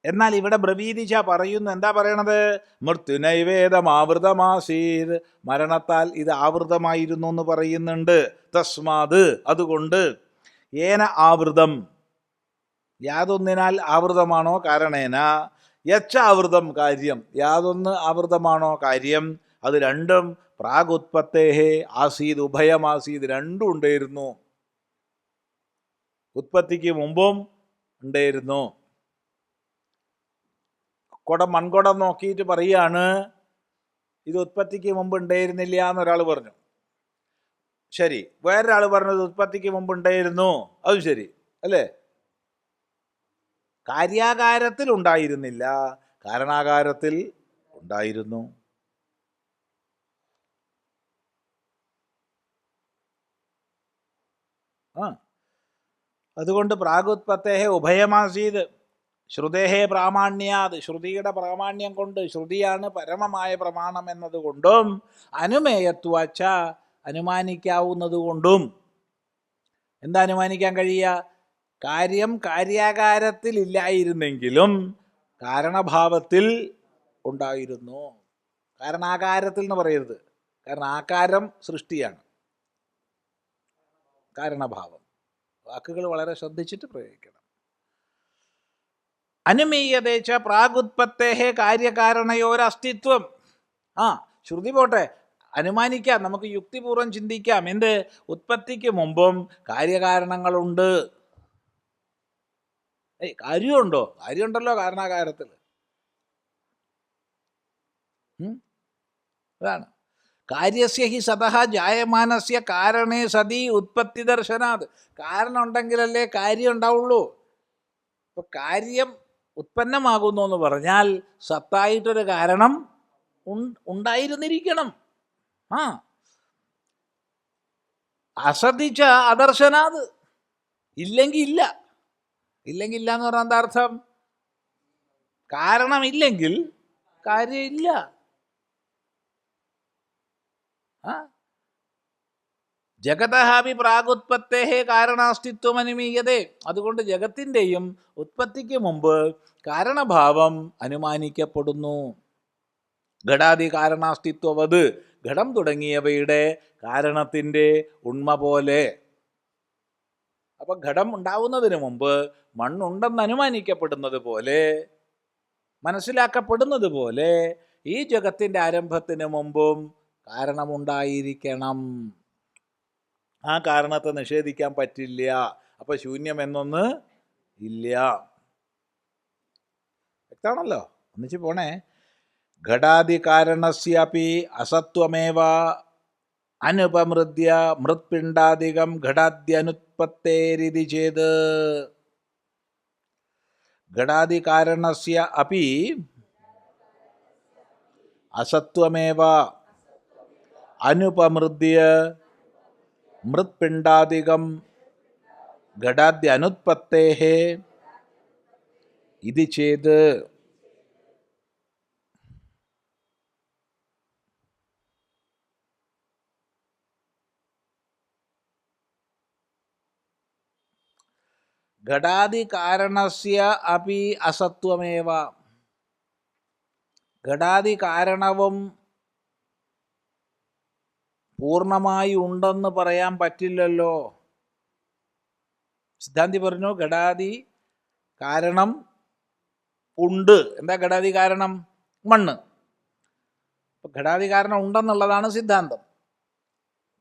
എന്നാൽ ഇവിടെ ബ്രവീതിച്ച പറയുന്നു. എന്താ പറയണത്? മൃത്യുനൈവേദമാവൃതമാസീത്, മരണത്താൽ ഇത് ആവൃതമായിരുന്നു എന്ന് പറയുന്നുണ്ട്. തസ്മാത്, അതുകൊണ്ട്, ഏന ആവൃതം, യാതൊന്നിനാൽ ആവൃതമാണോ, കാരണേന, യച്ച ആവൃതം കാര്യം, യാതൊന്ന് ആവൃതമാണോ കാര്യം, അത് രണ്ടും പ്രാഗുത്പത്തേഹേ ആസീത് ഉഭയമാസീത്, രണ്ടും ഉണ്ടായിരുന്നു. ഉത്പത്തിക്ക് മുമ്പും ഉണ്ടായിരുന്നു. മൺകുടം നോക്കിയിട്ട് പറയാണ് ഇത് ഉത്പത്തിക്ക് മുമ്പ് ഉണ്ടായിരുന്നില്ല എന്നൊരാൾ പറഞ്ഞു. ശരി. വേറൊരാൾ പറഞ്ഞത് ഉത്പത്തിക്ക് മുമ്പ് ഉണ്ടായിരുന്നു, അതും ശരി അല്ലേ? കാര്യാകാരത്തിൽ ഉണ്ടായിരുന്നില്ല, കാരണാകാരത്തിൽ ഉണ്ടായിരുന്നു. അതുകൊണ്ട് പ്രാഗുത്പത്തേഹേ ഉഭയമാസീത് ശ്രുതേഹേ പ്രാമാണ്യാത്, ശ്രുതിയുടെ പ്രാമാണ്യം കൊണ്ട്, ശ്രുതിയാണ് പരമമായ പ്രമാണം എന്നതുകൊണ്ടും അനുമേയത്വാച്ച അനുമാനിക്കാവുന്നത് കൊണ്ടും. എന്താ അനുമാനിക്കാൻ കഴിയുക? കാര്യം കാര്യാകാരത്തിലില്ലായിരുന്നെങ്കിലും കാരണഭാവത്തിൽ ഉണ്ടായിരുന്നു. കാരണാകാരത്തിൽ എന്ന് പറയരുത്, കാരണം ആകാരം സൃഷ്ടിയാണ്. കാരണഭാവം. വാക്കുകൾ വളരെ ശ്രദ്ധിച്ചിട്ട് പ്രയോഗിക്കണം. അനുമീയതേച്ച പ്രാഗുത്പത്തേഹേ കാര്യകാരണയോരസ്തിത്വം. ശ്രുതി പോട്ടെ, അനുമാനിക്കാം, നമുക്ക് യുക്തിപൂർവ്വം ചിന്തിക്കാം. എന്ത്? ഉത്പത്തിക്ക് മുമ്പും കാര്യകാരണങ്ങളുണ്ട്. കാര്യമുണ്ടോ? കാര്യമുണ്ടല്ലോ കാരണാകാരത്തിൽ. അതാണ് കാര്യസ്യ ഹി സതഃ ജായമാനസ്യ കാരണേ സതി ഉത്പത്തി ദർശനാത്. കാരണം ഉണ്ടെങ്കിലല്ലേ കാര്യം ഉണ്ടാവുള്ളൂ. അപ്പൊ കാര്യം ഉത്പന്നമാകുന്നു എന്ന് പറഞ്ഞാൽ സത്തായിട്ടൊരു കാരണം ഉണ്ടായിരുന്നിരിക്കണം. അസതിച്ച അദർശനാത്, ഇല്ലെങ്കിൽ ഇല്ല. ഇല്ലെങ്കിൽ ഇല്ല എന്ന് പറഞ്ഞാൽ എന്താ അർത്ഥം? കാരണമില്ലെങ്കിൽ കാര്യമില്ല. ജഗതഹാപി പ്രാഗുത്പത്തേഹേ കാരണാസ്തിത്വം അനുമീയതേ. അതുകൊണ്ട് ജഗത്തിൻ്റെയും ഉത്പത്തിക്ക് മുമ്പ് കാരണഭാവം അനുമാനിക്കപ്പെടുന്നു. ഘടാദി കാരണാസ്തിത്വവത്, ഘടം തുടങ്ങിയവയുടെ കാരണത്തിൻ്റെ ഉണ്മ പോലെ. അപ്പൊ ഘടം ഉണ്ടാവുന്നതിന് മുമ്പ് മണ്ണുണ്ടെന്ന് അനുമാനിക്കപ്പെടുന്നത് പോലെ, മനസ്സിലാക്കപ്പെടുന്നത് പോലെ, ഈ ജഗത്തിൻ്റെ ആരംഭത്തിന് മുമ്പും കാരണമുണ്ടായിരിക്കണം. ആ കാരണത്തെ നിഷേധിക്കാൻ പറ്റില്ല. അപ്പൊ ശൂന്യം എന്നൊന്ന് ഇല്ല. വ്യക്തമാണല്ലോ? ഒന്നിച്ച് പോണേ. ഘടാദി കാരണസ്യാപി അസത്വമേവ അനുപമൃദ്യ മൃത്പിണ്ഡാദികം ഘടാദ്യനുത്പത്തേരിതി ചേത്. ഘടാദി കാരണസ്യ അപി അസത്വമേവ അനുപമൃദ്യ മൃത്പിണ്ഡാദികം ഘടാദ്യനുത്പത്തേഃ ഇതി ചേത്. ഘടാദി കാരണസ്യ അപി അസത്വമേവ. ഘടാദി കാരണവും പൂർണ്ണമായി ഉണ്ടെന്ന് പറയാൻ പറ്റില്ലല്ലോ. സിദ്ധാന്തി പറഞ്ഞു ഘടാദി കാരണം ഉണ്ട്. എന്താ ഘടാദി കാരണം? മണ്ണ്. അപ്പൊ ഘടാദി കാരണം ഉണ്ടെന്നുള്ളതാണ് സിദ്ധാന്തം.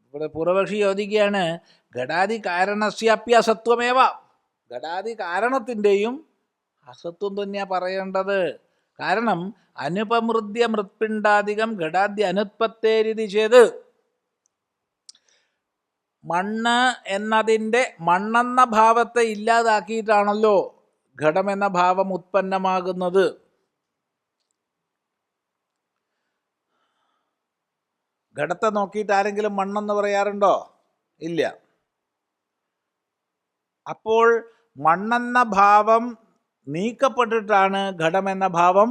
ഇവിടെ പൂർവപക്ഷി ചോദിക്കുകയാണ് ഘടാദി കാരണസ്യാപ്യസത്വമേവ. ഘടാദി കാരണത്തിൻ്റെയും അസത്വം തന്നെയാണ് പറയേണ്ടത്. കാരണം അനുപമൃദ്യ മൃത്പിണ്ഡാദികം ഘടാദ്യ അനുത്പത്തേരിതി ചെയ്ത്, മണ്ണ് എന്നതിൻ്റെ മണ്ണെന്ന ഭാവത്തെ ഇല്ലാതാക്കിയിട്ടാണല്ലോ ഘടമെന്ന ഭാവം ഉത്പന്നമാകുന്നത്. ഘടത്തെ നോക്കിയിട്ട് ആരെങ്കിലും മണ്ണെന്ന് പറയാറുണ്ടോ? ഇല്ല. അപ്പോൾ മണ്ണെന്ന ഭാവം നീക്കപ്പെട്ടിട്ടാണ് ഘടമെന്ന ഭാവം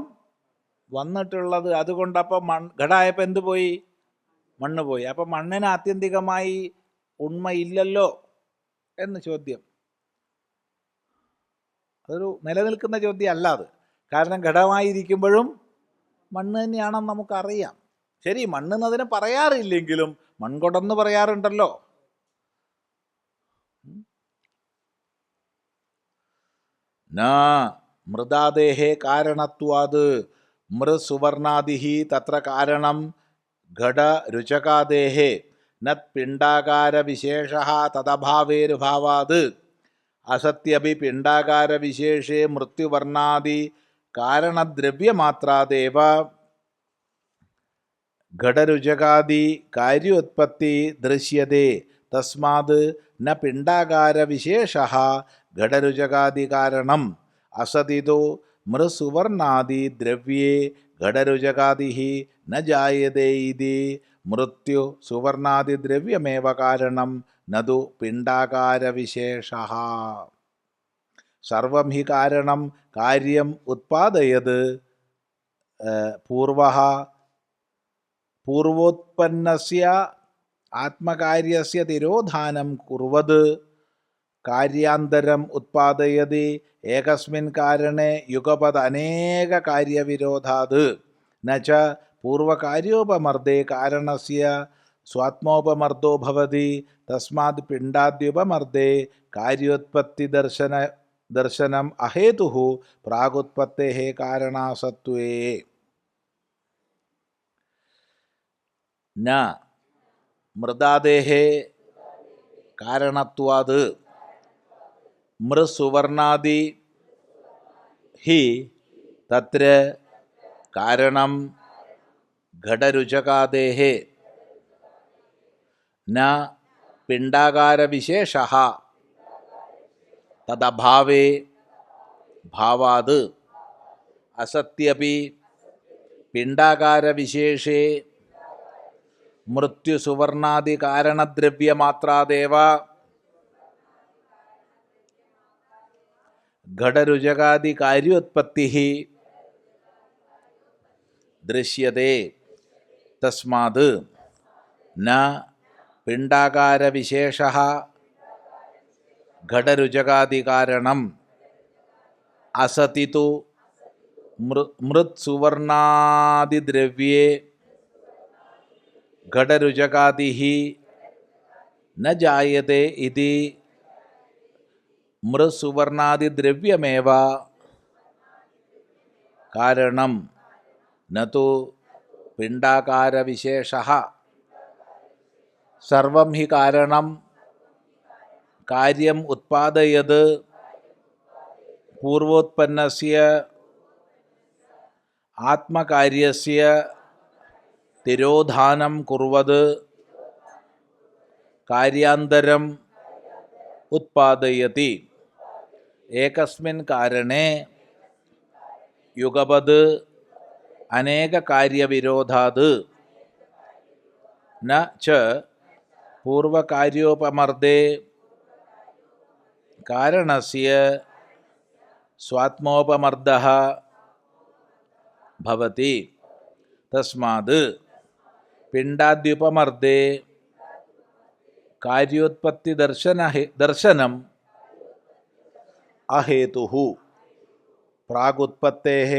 വന്നിട്ടുള്ളത്. അതുകൊണ്ട് അപ്പം ഘടമായപ്പോൾ എന്ത് പോയി? മണ്ണ് പോയി. അപ്പം മണ്ണിന് ആത്യന്തികമായി ഉണ്മയില്ലല്ലോ എന്ന് ചോദ്യം. അതൊരു നിലനിൽക്കുന്ന ചോദ്യം അല്ല അത്. കാരണം ഘടമായിരിക്കുമ്പോഴും മണ്ണ് തന്നെയാണെന്ന് നമുക്കറിയാം. ശരി, മണ്ണെന്നതിനെ പറയാറില്ലെങ്കിലും മൺകുടന്ന് പറയാറുണ്ടല്ലോ. ന മൃദാദേഹേ കാരണത്വാത് മൃസുവർണാദിഹി തത്ര കാരണം ഘടരുചകാദേः നത്പിണ്ഡാകാരവിശേഷः തദഭാവേരുഭാവാത് അസത്യപി പിണ്ഡാകാരവിശേഷേ മൃത്യുവർണ്ണാദി കാരണദ്രവ്യമാത്രാദേവ ഘടരുചകാദി കാര്യോത്പത്തി ദൃശ്യത്തെ തസ്മാത് ന പിണ്ഡാകാരവിശേഷः ഘടരുചകാദി കാരണം അസതിതോ മൃസുവർണാദി ദ്രവ്യേ ഘടരുചകാദിഃ ന ജായതേ ഇതി മൃത്യു സുവർണാദി ദ്രവ്യമേവ കാരണം നതു പിണ്ഡാകാരവിശേഷः. സർവം ഹി കാരണം കാര്യം ഉത്പാദയത് പൂർവോത്പന്നസ്യ ആത്മകാര്യസ്യ തിരോധാനം കുർവത് കാര്യാന്തരം ഉത്പാദയതി ഏകസ്മിൻ കാരണേ യുഗപദ അനേക കാര്യവിരോധാത് നച പൂർവകാര്യോപമർദ്ദേ കാരണസ്യ സ്വാത്മോപമർദോ ഭവതി തസ്മാത് പിണ്ഡാദ്യുപമർദ്ദേ കാര്യോത്പത്തി ദർശനം അഹേതുഃ പ്രാഗുത്പത്തേഃ കാരണാസത്വേ. ന മൃദാദേഃ കാരണത്വാത് മൃസുവർണാദി ഹി തത്ര കാരണം ഘടരുചകാദേഃ ന പിണ്ഡാകാരവിശേഷः തദഭാവേ ഭാവാത് അസത്യപി പിണ്ഡാകാരവിശേഷേ മൃത്യുസുവർണാദി കാരണദ്രവ്യമാത്രാദേവ ഘടരുചകാദി കാര്യോത്പത്തിഃ ദൃശ്യത്തെ തസ്മാത് ന പിണ്ഡാകാരവിശേഷः ഘടരുചകാദി കാരണം അസതി തു മൃത്സുവർണാദിദ്രവ്യേ ഘടരുചകാദിഃ ന ജായത്തെ ഇതി മൃസുവർണാദിദ്രവ്യമേവ കാരണം നതു പിണ്ഡാകാരവിശേഷः. സർവം ഹി കാരണം കാര്യം ഉത്പാദയത് പൂർവോത്പന്നസ്യ ആത്മകാര്യസ്യ തിരോധാനം കുർവത് കാര്യാന്തരം ഉത്പാദയതി ഏകസ്മിൻ കാരണേ യുഗപത് അനേക കാര്യവിരോധാത് ന ച പൂർവകാര്യോപമർദ്ദേ കാരണസ്യ സ്വാത്മോപമർദഃ ഭവതി തസ്മാത് പിണ്ഡാദ്യുപമർദ്ദേ കാര്യോത്പത്തി ദർശനം അഹേതുഃ പ്രാഗുത്പത്തേഃ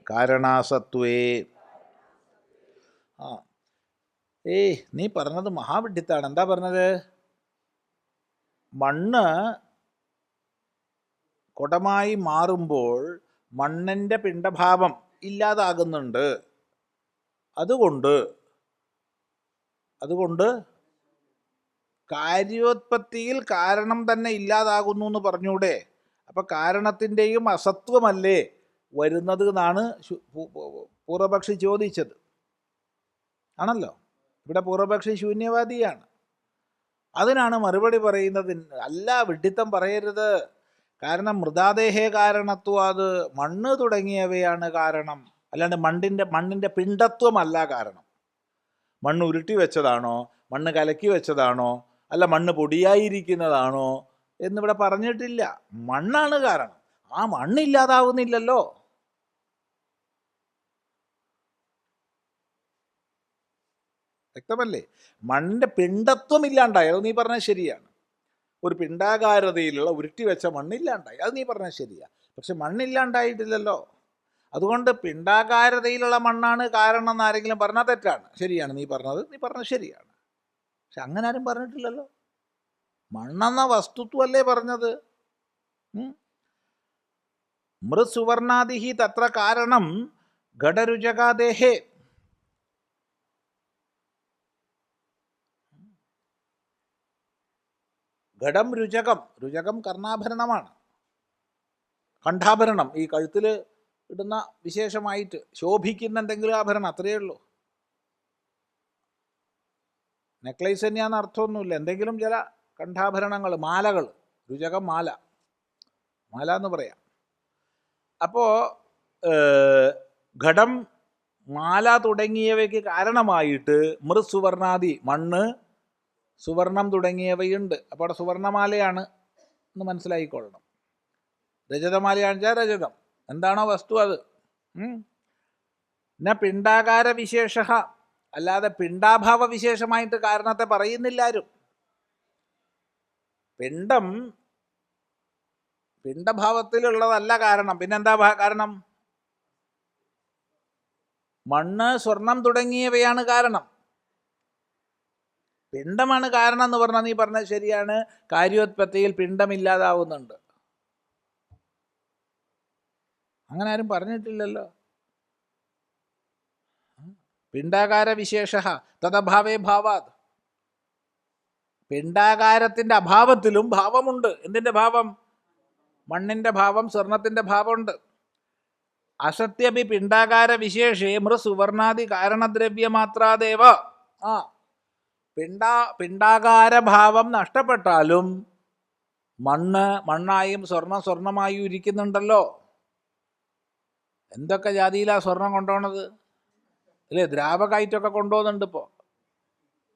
കാരണാസത്വേ. നീ പറഞ്ഞത് മഹാവിഡ്ഢിത്താണ്. എന്താ പറഞ്ഞത്? മണ്ണ് കുടമായി മാറുമ്പോൾ മണ്ണിൻ്റെ പിണ്ഡഭാവം ഇല്ലാതാകുന്നുണ്ട്. അതുകൊണ്ട് കാര്യോത്പത്തിയിൽ കാരണം തന്നെ ഇല്ലാതാകുന്നു എന്ന് പറഞ്ഞൂടെ? അപ്പം കാരണത്തിൻ്റെയും അസത്വമല്ലേ വരുന്നത് എന്നാണ് പൂർവപക്ഷി ചോദിച്ചത്. ആണല്ലോ. ഇവിടെ പൂർവപക്ഷി ശൂന്യവാദിയാണ്. അതിനാണ് മറുപടി പറയുന്നത്, അല്ല, വിഡ്ഢിത്തം പറയരുത്. കാരണം മൃദാദേഹേ കാരണത്വാത്, മണ്ണ് തുടങ്ങിയവയാണ് കാരണം, അല്ലാണ്ട് മണ്ണിൻ്റെ പിണ്ഡത്വമല്ല കാരണം. മണ്ണ് ഉരുട്ടി വെച്ചതാണോ, മണ്ണ് കലക്കി വെച്ചതാണോ, അല്ല മണ്ണ് പൊടിയായിരിക്കുന്നതാണോ എന്നിവിടെ പറഞ്ഞിട്ടില്ല. മണ്ണാണ് കാരണം. ആ മണ്ണില്ലാതാവുന്നില്ലല്ലോ. വ്യക്തമല്ലേ? മണ്ണിൻ്റെ പിണ്ഡത്വം ഇല്ലാണ്ടായി, അത് നീ പറഞ്ഞത് ശരിയാണ്. ഒരു പിണ്ഡാകാരതയിലുള്ള ഉരുട്ടി വെച്ച മണ്ണില്ലാണ്ടായി, അത് നീ പറഞ്ഞത് ശരിയാണ്. പക്ഷെ മണ്ണില്ലാണ്ടായിട്ടില്ലല്ലോ. അതുകൊണ്ട് പിണ്ഡാകാരതയിലുള്ള മണ്ണാണ് കാരണം എന്ന് ആരെങ്കിലും പറഞ്ഞാൽ തെറ്റാണ്. ശരിയാണ്, നീ പറഞ്ഞത് ശരിയാണ്. പക്ഷെ അങ്ങനെ ആരും പറഞ്ഞിട്ടില്ലല്ലോ. മണ്ണെന്ന വസ്തുത്വമല്ലേ പറഞ്ഞത്. മൃസുവർണാദിഹി തത്ര കാരണം ഘടരുചകാദേഹേ. ഘടം രുചകം, രുചകം കർണാഭരണമാണ്, കണ്ഠാഭരണം, ഈ കഴുത്തിൽ ഇടുന്ന വിശേഷമായിട്ട് ശോഭിക്കുന്ന എന്തെങ്കിലും ആഭരണം, അത്രയേ ഉള്ളൂ. നെക്ലേസ് തന്നെയാണെന്ന് അർത്ഥമൊന്നുമില്ല, എന്തെങ്കിലും ചില കണ്ഠാഭരണങ്ങൾ, മാലകൾ, രുചകം മാല, മാല എന്ന് പറയാം. അപ്പോൾ ഘടം, മാല തുടങ്ങിയവയ്ക്ക് കാരണമായിട്ട് മൃസുവർണാദി, മണ്ണ്, സുവർണം തുടങ്ങിയവയുണ്ട്. അപ്പോൾ അവിടെ സുവർണമാലയാണ് എന്ന് മനസ്സിലായിക്കൊള്ളണം. രജതമാലയാണെന്ന് വെച്ചാൽ രജതം, എന്താണോ വസ്തു അത്. ന പിണ്ടാകാര വിശേഷ, അല്ലാതെ പിണ്ടാഭാവ വിശേഷമായിട്ട് കാരണത്തെ പറയുന്നില്ല ആരും. പിണ്ടം പിണ്ടഭാവത്തിലുള്ളതല്ല കാരണം. പിന്നെന്താ കാരണം? മണ്ണ്, സ്വർണം തുടങ്ങിയവയാണ് കാരണം. പിണ്ടമാണ് കാരണം എന്ന് പറഞ്ഞാൽ നീ പറഞ്ഞത് ശരിയാണ്, കാര്യോത്പത്തിയിൽ പിണ്ടമില്ലാതാവുന്നുണ്ട്. അങ്ങനെ ആരും പറഞ്ഞിട്ടില്ലല്ലോ. പിണ്ടാകാര വിശേഷ തദഭാവേ ഭാവാത്, പിണ്ടാകാരത്തിൻ്റെ അഭാവത്തിലും ഭാവമുണ്ട്. എന്തിൻ്റെ ഭാവം? മണ്ണിൻ്റെ ഭാവം, സ്വർണത്തിൻ്റെ ഭാവമുണ്ട്. അസത്യപി പിണ്ടാകാര വിശേഷേ മൃസുവർണാദി കാരണദ്രവ്യമാത്രാദേവ. പിണ്ടാകാരഭാവം നഷ്ടപ്പെട്ടാലും മണ്ണ് മണ്ണായും സ്വർണം സ്വർണമായും ഇരിക്കുന്നുണ്ടല്ലോ. എന്തൊക്കെ ജാതിയിലാണ് സ്വർണം കൊണ്ടുപോണത് അല്ലേ? ദ്രാവകമായിട്ടൊക്കെ കൊണ്ടുപോകുന്നുണ്ട്. ഇപ്പോൾ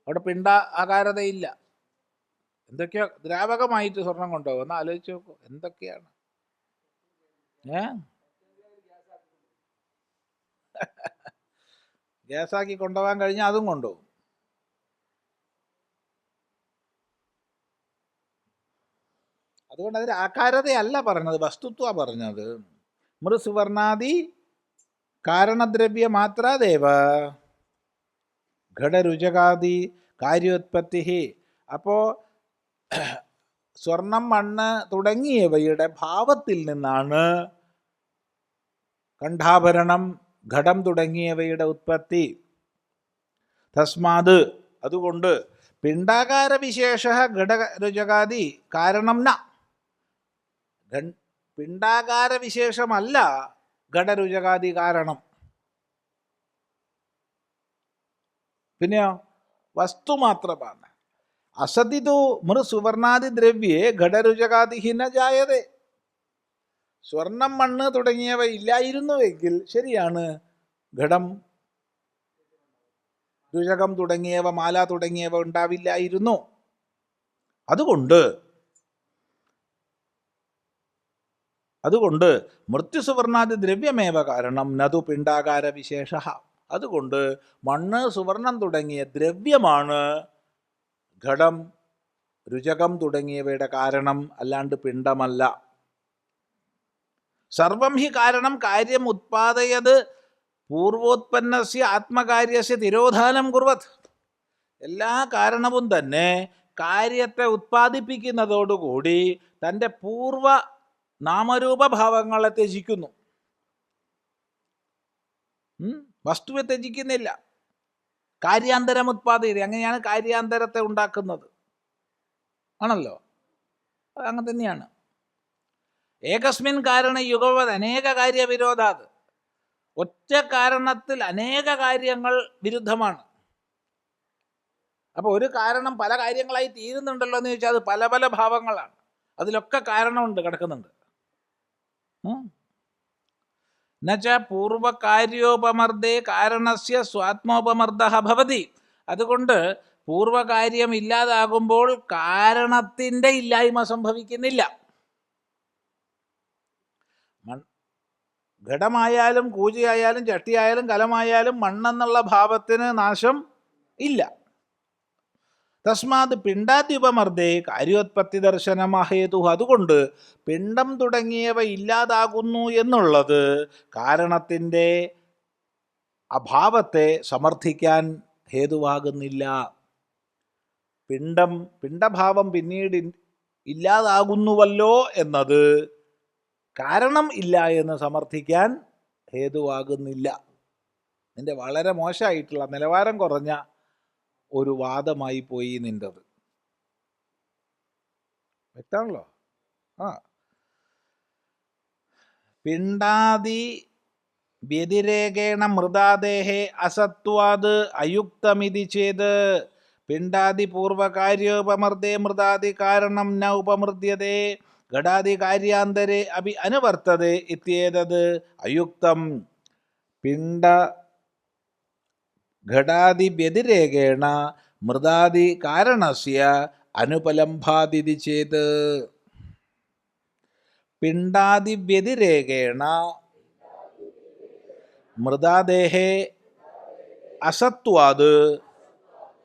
അവിടെ പിണ്ടാകാരതയില്ല. എന്തൊക്കെയോ ദ്രാവകമായിട്ട് സ്വർണം കൊണ്ടുപോകും. ഒന്ന് ആലോചിച്ച് നോക്കൂ, എന്തൊക്കെയാണ്. ഗ്യാസാക്കി കൊണ്ടുപോകാൻ കഴിഞ്ഞാൽ അതും കൊണ്ടുപോകും. അതുകൊണ്ട് അതിന് ആകാരതയല്ല പറഞ്ഞത്, വസ്തുത്വ പറഞ്ഞത്. മൃസുവർണാദി കാരണദ്രവ്യ മാത്രാദേവ ഘടരുചകാദി കാര്യോത്പത്തി. അപ്പോൾ സ്വർണം, മണ്ണ് തുടങ്ങിയവയുടെ ഭാവത്തിൽ നിന്നാണ് കണ്ഠാഭരണം, ഘടം തുടങ്ങിയവയുടെ ഉത്പത്തി. തസ്മാത്, അതുകൊണ്ട് പിണ്ടാകാര വിശേഷ ഘടരുചകാദി കാരണം ന, പിണ്ടാകാര വിശേഷമല്ല ഘടരുചകാദി കാരണം. പിന്നെയോ വസ്തു മാത്രമാണ്. അസതിതു മൃസുവർണാദി ദ്രവ്യേ ഘടരുചകാദി ന ജായതേ. സ്വർണം, മണ്ണ് തുടങ്ങിയവ ഇല്ലായിരുന്നുവെങ്കിൽ ശരിയാണ്, ഘടം, രുചകം തുടങ്ങിയവ, മാല തുടങ്ങിയവ ഉണ്ടാവില്ലായിരുന്നു. അതുകൊണ്ട് മൃത്യുസുവർണാദി ദ്രവ്യമേവ കാരണം നതു പിണ്ടാകാര വിശേഷ. അതുകൊണ്ട് മണ്ണ്, സുവർണം തുടങ്ങിയ ദ്രവ്യമാണ് ഘടം, രുചകം തുടങ്ങിയവയുടെ കാരണം, അല്ലാണ്ട് പിണ്ടമല്ല. സർവം ഹി കാരണം കാര്യം ഉത്പാദയത് പൂർവോത്പന്നസ്യ ആത്മകാര്യസ്യ തിരോധാനം കുർവത്. എല്ലാ കാരണവും തന്നെ കാര്യത്തെ ഉത്പാദിപ്പിക്കുന്നതോടുകൂടി തൻ്റെ പൂർവ നാമരൂപഭാവങ്ങളെ ത്യജിക്കുന്നു. വസ്തുവെ ത്യജിക്കുന്നില്ല. കാര്യാന്തരം ഉത്പാദിത, അങ്ങനെയാണ് കാര്യാന്തരത്തെ ഉണ്ടാക്കുന്നത്, ആണല്ലോ. അങ്ങനെ തന്നെയാണ്. ഏകസ്മിൻ കാരണ യുഗവത് അനേക കാര്യവിരോധാത്. ഒറ്റ കാരണത്തിൽ അനേക കാര്യങ്ങൾ വിരുദ്ധമാണ്. അപ്പോൾ ഒരു കാരണം പല കാര്യങ്ങളായി തീരുന്നുണ്ടല്ലോ എന്ന് ചോദിച്ചാൽ അത് പല പല ഭാവങ്ങളാണ്. അതിലൊക്കെ കാരണമുണ്ട്, കിടക്കുന്നുണ്ട്. എന്നുവെച്ച പൂർവകാര്യോപമർദ്ദേ കാരണസ്യ സ്വാത്മോപമർദ്ദ ഭവതി. അതുകൊണ്ട് പൂർവകാര്യം ഇല്ലാതാകുമ്പോൾ കാരണത്തിൻ്റെ ഇല്ലായ്മ സംഭവിക്കുന്നില്ല. ഘടമായാലും കൂജയായാലും ചട്ടിയായാലും കലമായാലും മണ്ണെന്നുള്ള ഭാവത്തിന് നാശം ഇല്ല. തസ്മാത് പിണ്ടാദ്യുപമർദ്ദേ കാര്യോത്പത്തി ദർശനമഹേതു. അതുകൊണ്ട് പിണ്ടം തുടങ്ങിയവ ഇല്ലാതാകുന്നു എന്നുള്ളത് കാരണത്തിൻ്റെ അഭാവത്തെ സമർത്ഥിക്കാൻ ഹേതുവാകുന്നില്ല. പിണ്ടഭാവം പിന്നീട് ഇല്ലാതാകുന്നുവല്ലോ എന്നത് കാരണം ഇല്ല എന്ന് സമർത്ഥിക്കാൻ ഹേതുവാകുന്നില്ല. നിൻ്റെ വളരെ മോശമായിട്ടുള്ള, നിലവാരം കുറഞ്ഞ ഒരു വാദമായി പോയി നിൻ്റെത്. വ്യക്തമാണല്ലോ. ആ പിണ്ടാദി വ്യതിരേകേണ മൃതാദേഹേ അസത്വാത് അയുക്തമിതി ചേത് പിണ്ടാദി പൂർവകാര്യോപമർദ്ദേ മൃതാദി കാരണം ന ഉപമൃദ്യത്തെ ഘടാദി കാര്യാന്തരെ അഭി അനുവർത്തതെ ഇത്യേതത് അയുക്തം. പിണ്ട ഘടാദി വ്യതിരേകേണ മൃതാദി കാരണസ്യ അനുപലംഭാദിതി ചേത് പിണ്ടാദി വ്യതിരേകേണ മൃതാദേഹേ അസത്വാത്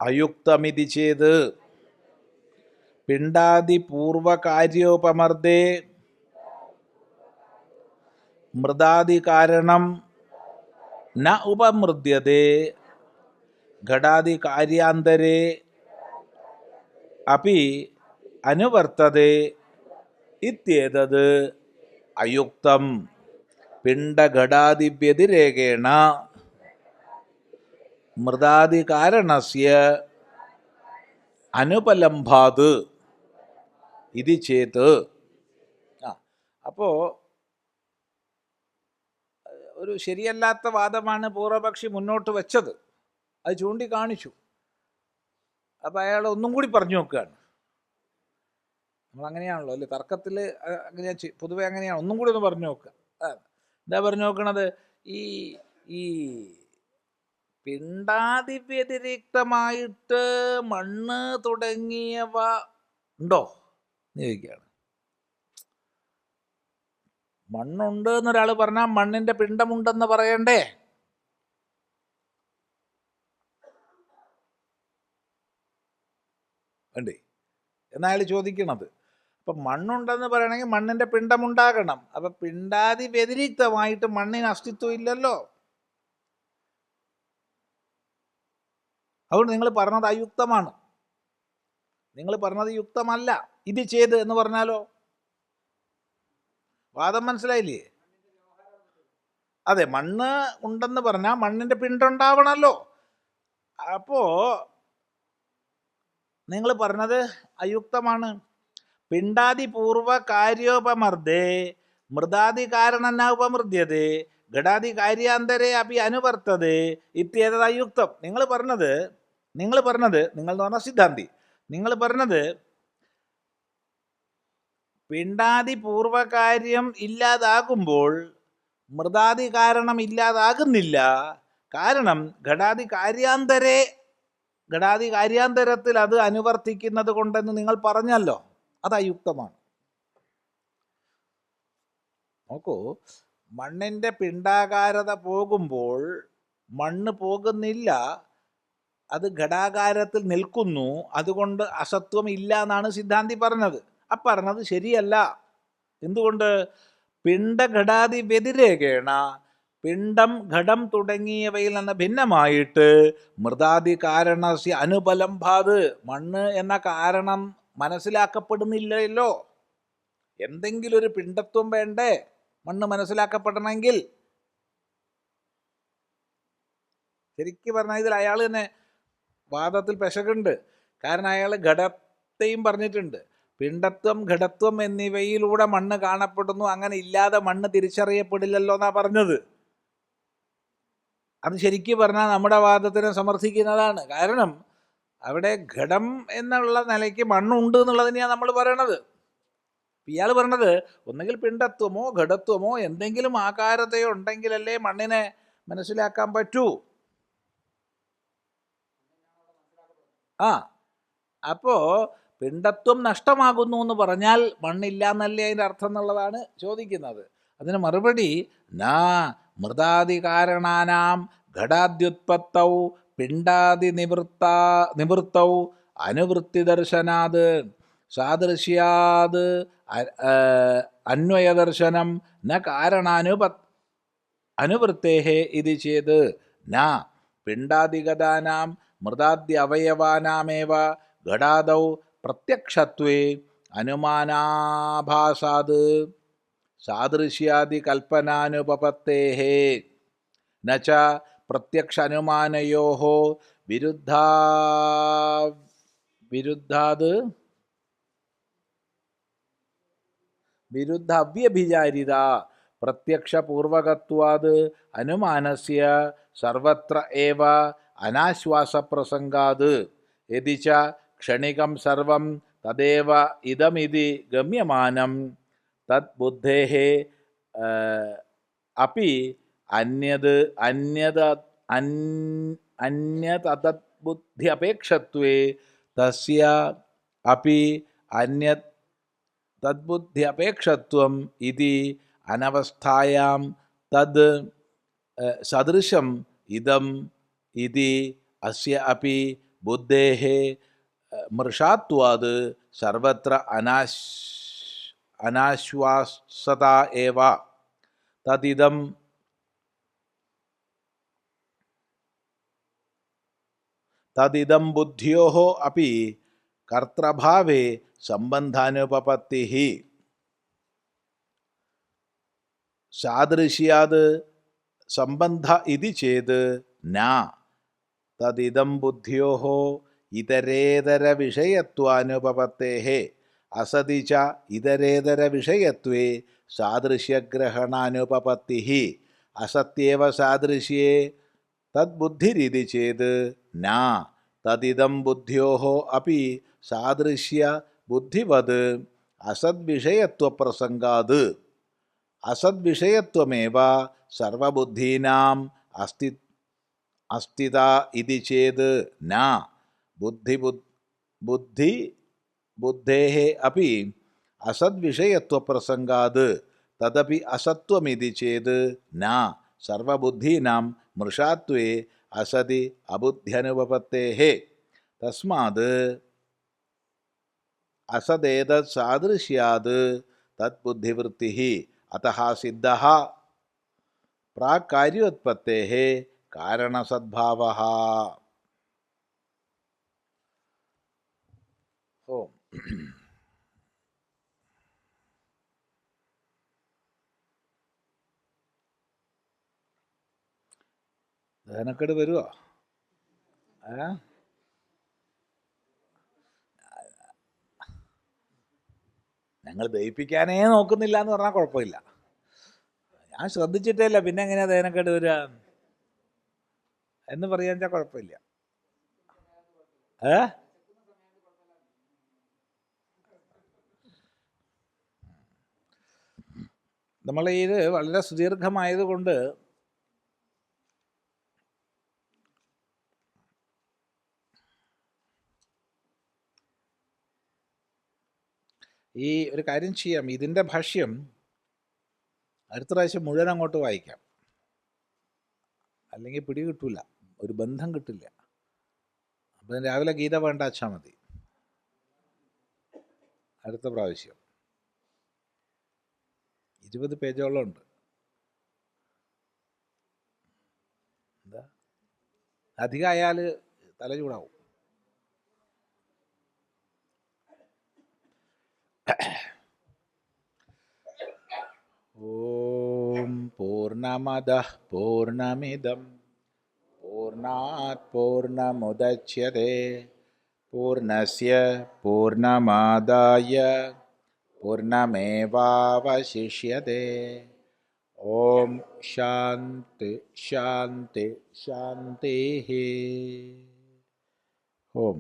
അയുക്തമിതി ചേത് പിണ്ടാദി പൂർവകാര്യോപമർദ്ദേ മൃതാദി കാരണം ന ഉപമൃദ്യത്തെ ഘടാദി കാര്യാന്തരെ അപി അനുവർത്തതെ ഇത്യേതത് അയുക്തം. പിണ്ടഘടാദി വ്യതിരേകേണ മൃതാദി കാരണസ്യ അനുപലംഭാത് ഇത് ചേത്. അപ്പോൾ ഒരു ശരിയല്ലാത്ത വാദമാണ് പൂർവപക്ഷി മുന്നോട്ട് വെച്ചത്. അത് ചൂണ്ടിക്കാണിച്ചു. അപ്പം അയാൾ ഒന്നും കൂടി പറഞ്ഞു നോക്കുകയാണ്. നമ്മളങ്ങനെയാണല്ലോ അല്ലേ, തർക്കത്തിൽ അങ്ങനെ പൊതുവെ അങ്ങനെയാണ്. ഒന്നും കൂടി ഒന്ന് പറഞ്ഞു നോക്കുക. എന്താ പറഞ്ഞു നോക്കണത്? ഈ ഈ പിണ്ടാദി വ്യതിരിക്തമായിട്ട് മണ്ണ് തുടങ്ങിയവ ഉണ്ടോ എന്ന് ചോദിക്കുകയാണ്. മണ്ണുണ്ട് എന്നൊരാൾ പറഞ്ഞാൽ മണ്ണിന്റെ പിണ്ടമുണ്ടെന്ന് പറയണ്ടേ? വേണ്ടേ എന്നയാൾ ചോദിക്കണത്. അപ്പം മണ്ണുണ്ടെന്ന് പറയണമെങ്കിൽ മണ്ണിന്റെ പിണ്ടമുണ്ടാകണം. അപ്പം പിണ്ടാദി വ്യതിരിക്തമായിട്ട് മണ്ണിന് അസ്തിത്വം ഇല്ലല്ലോ. അതുകൊണ്ട് നിങ്ങൾ പറഞ്ഞത് അയുക്തമാണ്. നിങ്ങൾ പറഞ്ഞത് യുക്തമല്ല. ഇത് ചെയ്ത് എന്ന് പറഞ്ഞാലോ വാദം മനസ്സിലായില്ലേ? അതെ, മണ്ണ് ഉണ്ടെന്ന് പറഞ്ഞാൽ മണ്ണിന്റെ പിണ്ടുണ്ടാവണമല്ലോ. അപ്പോ നിങ്ങൾ പറഞ്ഞത് അയുക്തമാണ്. പിണ്ടാദി പൂർവ കാര്യോപമർദ്ദേ മൃതാദി കാരണ ഉപമൃദ്യതേ ഘടാദി കാര്യാന്തരെ അപി അനുവർത്തതേ ഇത്യേതത് അയുക്തം. നിങ്ങൾ പറഞ്ഞത് നിങ്ങൾ എന്ന് പറഞ്ഞ സിദ്ധാന്തി, നിങ്ങൾ പറഞ്ഞത് പിണ്ടാദി പൂർവകാര്യം ഇല്ലാതാകുമ്പോൾ മൃതാദി കാരണം ഇല്ലാതാകുന്നില്ല. കാരണം ഘടാദി കാര്യാന്തരത്തിൽ അത് അനുവർത്തിക്കുന്നത് കൊണ്ടെന്ന് നിങ്ങൾ പറഞ്ഞല്ലോ. അത് അയുക്തമാണ്. നോക്കൂ, മണ്ണിൻ്റെ പിണ്ടാകാരത പോകുമ്പോൾ മണ്ണ് പോകുന്നില്ല, അത് ഘടാകാരത്തിൽ നിൽക്കുന്നു. അതുകൊണ്ട് അസത്വം ഇല്ല എന്നാണ് സിദ്ധാന്തി പറഞ്ഞത്. പറഞ്ഞത് ശരിയല്ല. എന്തുകൊണ്ട്? പിണ്ടഘടാദി വ്യതിരേകേണ പിണ്ടം ഘടം തുടങ്ങിയവയിൽ നിന്ന് ഭിന്നമായിട്ട് മൃതാദി കാരണസ്യ അനുപലംഭാത് മണ്ണ് എന്ന കാരണം മനസ്സിലാക്കപ്പെടുന്നില്ലല്ലോ. എന്തെങ്കിലും ഒരു പിണ്ടത്വം വേണ്ടേ മണ്ണ് മനസ്സിലാക്കപ്പെടണമെങ്കിൽ? ശരിക്കും പറഞ്ഞാൽ ഇതിൽ അയാൾ തന്നെ വാദത്തിൽ പെശകുണ്ട്. കാരണം അയാൾ ഘടത്തെയും പറഞ്ഞിട്ടുണ്ട്. പിണ്ടത്വം ഘടത്വം എന്നിവയിലൂടെ മണ്ണ് കാണപ്പെടുന്നു, അങ്ങനെ ഇല്ലാതെ മണ്ണ് തിരിച്ചറിയപ്പെടില്ലല്ലോ എന്നാ പറഞ്ഞത്. അത് ശരിക്കും പറഞ്ഞാൽ നമ്മുടെ വാദത്തിനെ സമർത്ഥിക്കുന്നതാണ്. കാരണം അവിടെ ഘടം എന്നുള്ള നിലയ്ക്ക് മണ്ണുണ്ട് എന്നുള്ളത് തന്നെയാണ് നമ്മൾ പറയണത്. ഇയാൾ പറഞ്ഞത് ഒന്നുകിൽ പിണ്ടത്വമോ ഘടത്വമോ എന്തെങ്കിലും ആകാരതയോ ഉണ്ടെങ്കിലല്ലേ മണ്ണിനെ മനസ്സിലാക്കാൻ പറ്റൂ. അപ്പോ പിണ്ടത്വം നഷ്ടമാകുന്നു എന്ന് പറഞ്ഞാൽ മണ്ണില്ല എന്നല്ലേ അതിൻ്റെ അർത്ഥം എന്നുള്ളതാണ് ചോദിക്കുന്നത്. അതിന് മറുപടി നാ മൃതാദി കാരണാനാം ഘടാദ്യുത്പത്തൗ പിണ്ടാദി നിവൃത്തൗ അനുവൃത്തി ദർശനാത് സാദൃശ്യാത് അന്വയദർശനം ന അനുവൃത്തേഹേ ഇത് ചേത് ന പിണ്ടാദിഗതാനാം മൃതാദ്യ അവയവാനാമേവ ഘടാദൗ പ്രത്യക്ഷത്വേ അനുമാനാഭാസാത് സാദൃശ്യാദി കൽപ്പനാനുപപത്തേഹേ നച പ്രത്യക്ഷ അനുമാനയോഃ വിരുദ്ധാത് വിരുദ്ധ അവ്യഭിചാരിത പ്രത്യക്ഷപൂർവകത്വാത് അനുമാനസ്യ സർവത്ര ഏവ അനാശ്വാസപ്രസംഗാത് യദി ച ക്ഷണികം സർവം തദേവ ഇദമിതി ഗമ്യമാനം തത് ബുദ്ധേഃ അപി അന്യതദ്ബുദ്ധ്യപേക്ഷത്വേ തസ്യ അപി അന്യത് തദ്ബുദ്ധ്യപേക്ഷത്വം ഇതി അനവസ്ഥായാം തദ് സദൃശം ഇദം ഇതി അസ്യ അപി ബുദ്ധേഃ മൃഷാത്വാത് സർവത്ര അനാശ്വാസത ഏവ തദിദം ബുദ്ധ്യോഃ അപി കർത്തൃഭാവേ സംബന്ധാനുപപത്തിഃ സാദൃശ്യാത് സംബന്ധ ഇതി ചേത് ന തദിദം ബുദ്ധ്യോഃ ഇതരേതര വിഷയത്വാനുപപത്തേഃ അസതി ച ഇതരേതര വിഷയത്വേ സാദൃശ്യഗ്രഹണാനുപപത്തിഃ അസത്യേവ സാദൃശ്യേ തദ്ബുദ്ധിരിതി ചേത് ന തദിദം ബുദ്ധ്യോഃ അപി സാദൃശ്യ ബുദ്ധിവത് അസദ്വിഷയത്വപ്രസംഗാത് അസദ്വിഷയത്വമേവ സർവബുദ്ധീനാം അസ്തിത ഇതി ചേത് ന ബുദ്ധേഃ അപി അസദ്വിഷയത്വപ്രസംഗാത് തദപി അസത്വമിതി ചേത് ന സർവബുദ്ധീനാം മൃഷാത്വേ അസതി അബുദ്ധ്യനുപപത്തേഃ തസ്മാത് അസദേതത് സാദൃശ്യാത് തദ്ബുദ്ധിവൃത്തിഃ അതഃ സിദ്ധഃ പ്രാക് കാര്യോത്പത്തേഃ കാരണസദ്ഭാവഃ. ഓം ദഹനക്കേട് വരുമോ? ഞങ്ങൾ ദഹിപ്പിക്കാനേ നോക്കുന്നില്ല എന്ന് പറഞ്ഞാൽ കുഴപ്പമില്ല. ഞാൻ ശ്രദ്ധിച്ചിട്ടേ ഇല്ല, പിന്നെ എങ്ങനെയാ ദഹനക്കേട് വരിക എന്ന് പറയാൻ വെച്ചാൽ കുഴപ്പമില്ല. നമ്മൾ ഇത് വളരെ സുദീർഘമായതുകൊണ്ട് ഈ ഒരു കാര്യം ചെയ്യാം. ഇതിൻ്റെ ഭാഷ്യം അടുത്ത പ്രാവശ്യം മുഴുവൻ അങ്ങോട്ട് വായിക്കാം, അല്ലെങ്കിൽ പിടി കിട്ടില്ല, ഒരു ബന്ധം കിട്ടില്ല. അപ്പം രാവിലെ ഗീത വേണ്ട വച്ചാൽ മതി. അടുത്ത പ്രാവശ്യം 20 പേജോളം ഉണ്ട്. എന്താ അധികമായാൽ തല ചൂടാവും. ഓം പൂർണ്ണമദഃ പൂർണ്ണമിദം പൂർണ്ണാത് പൂർണ്ണമുദച്യത്തെ പൂർണ്ണസ്യ പൂർണ്ണമാദായ പൂർണ്ണമേവാവശിഷ്യത്തെ. ഓം ശാന്തി ശാന്തി ശാന്തിഃ. ഓം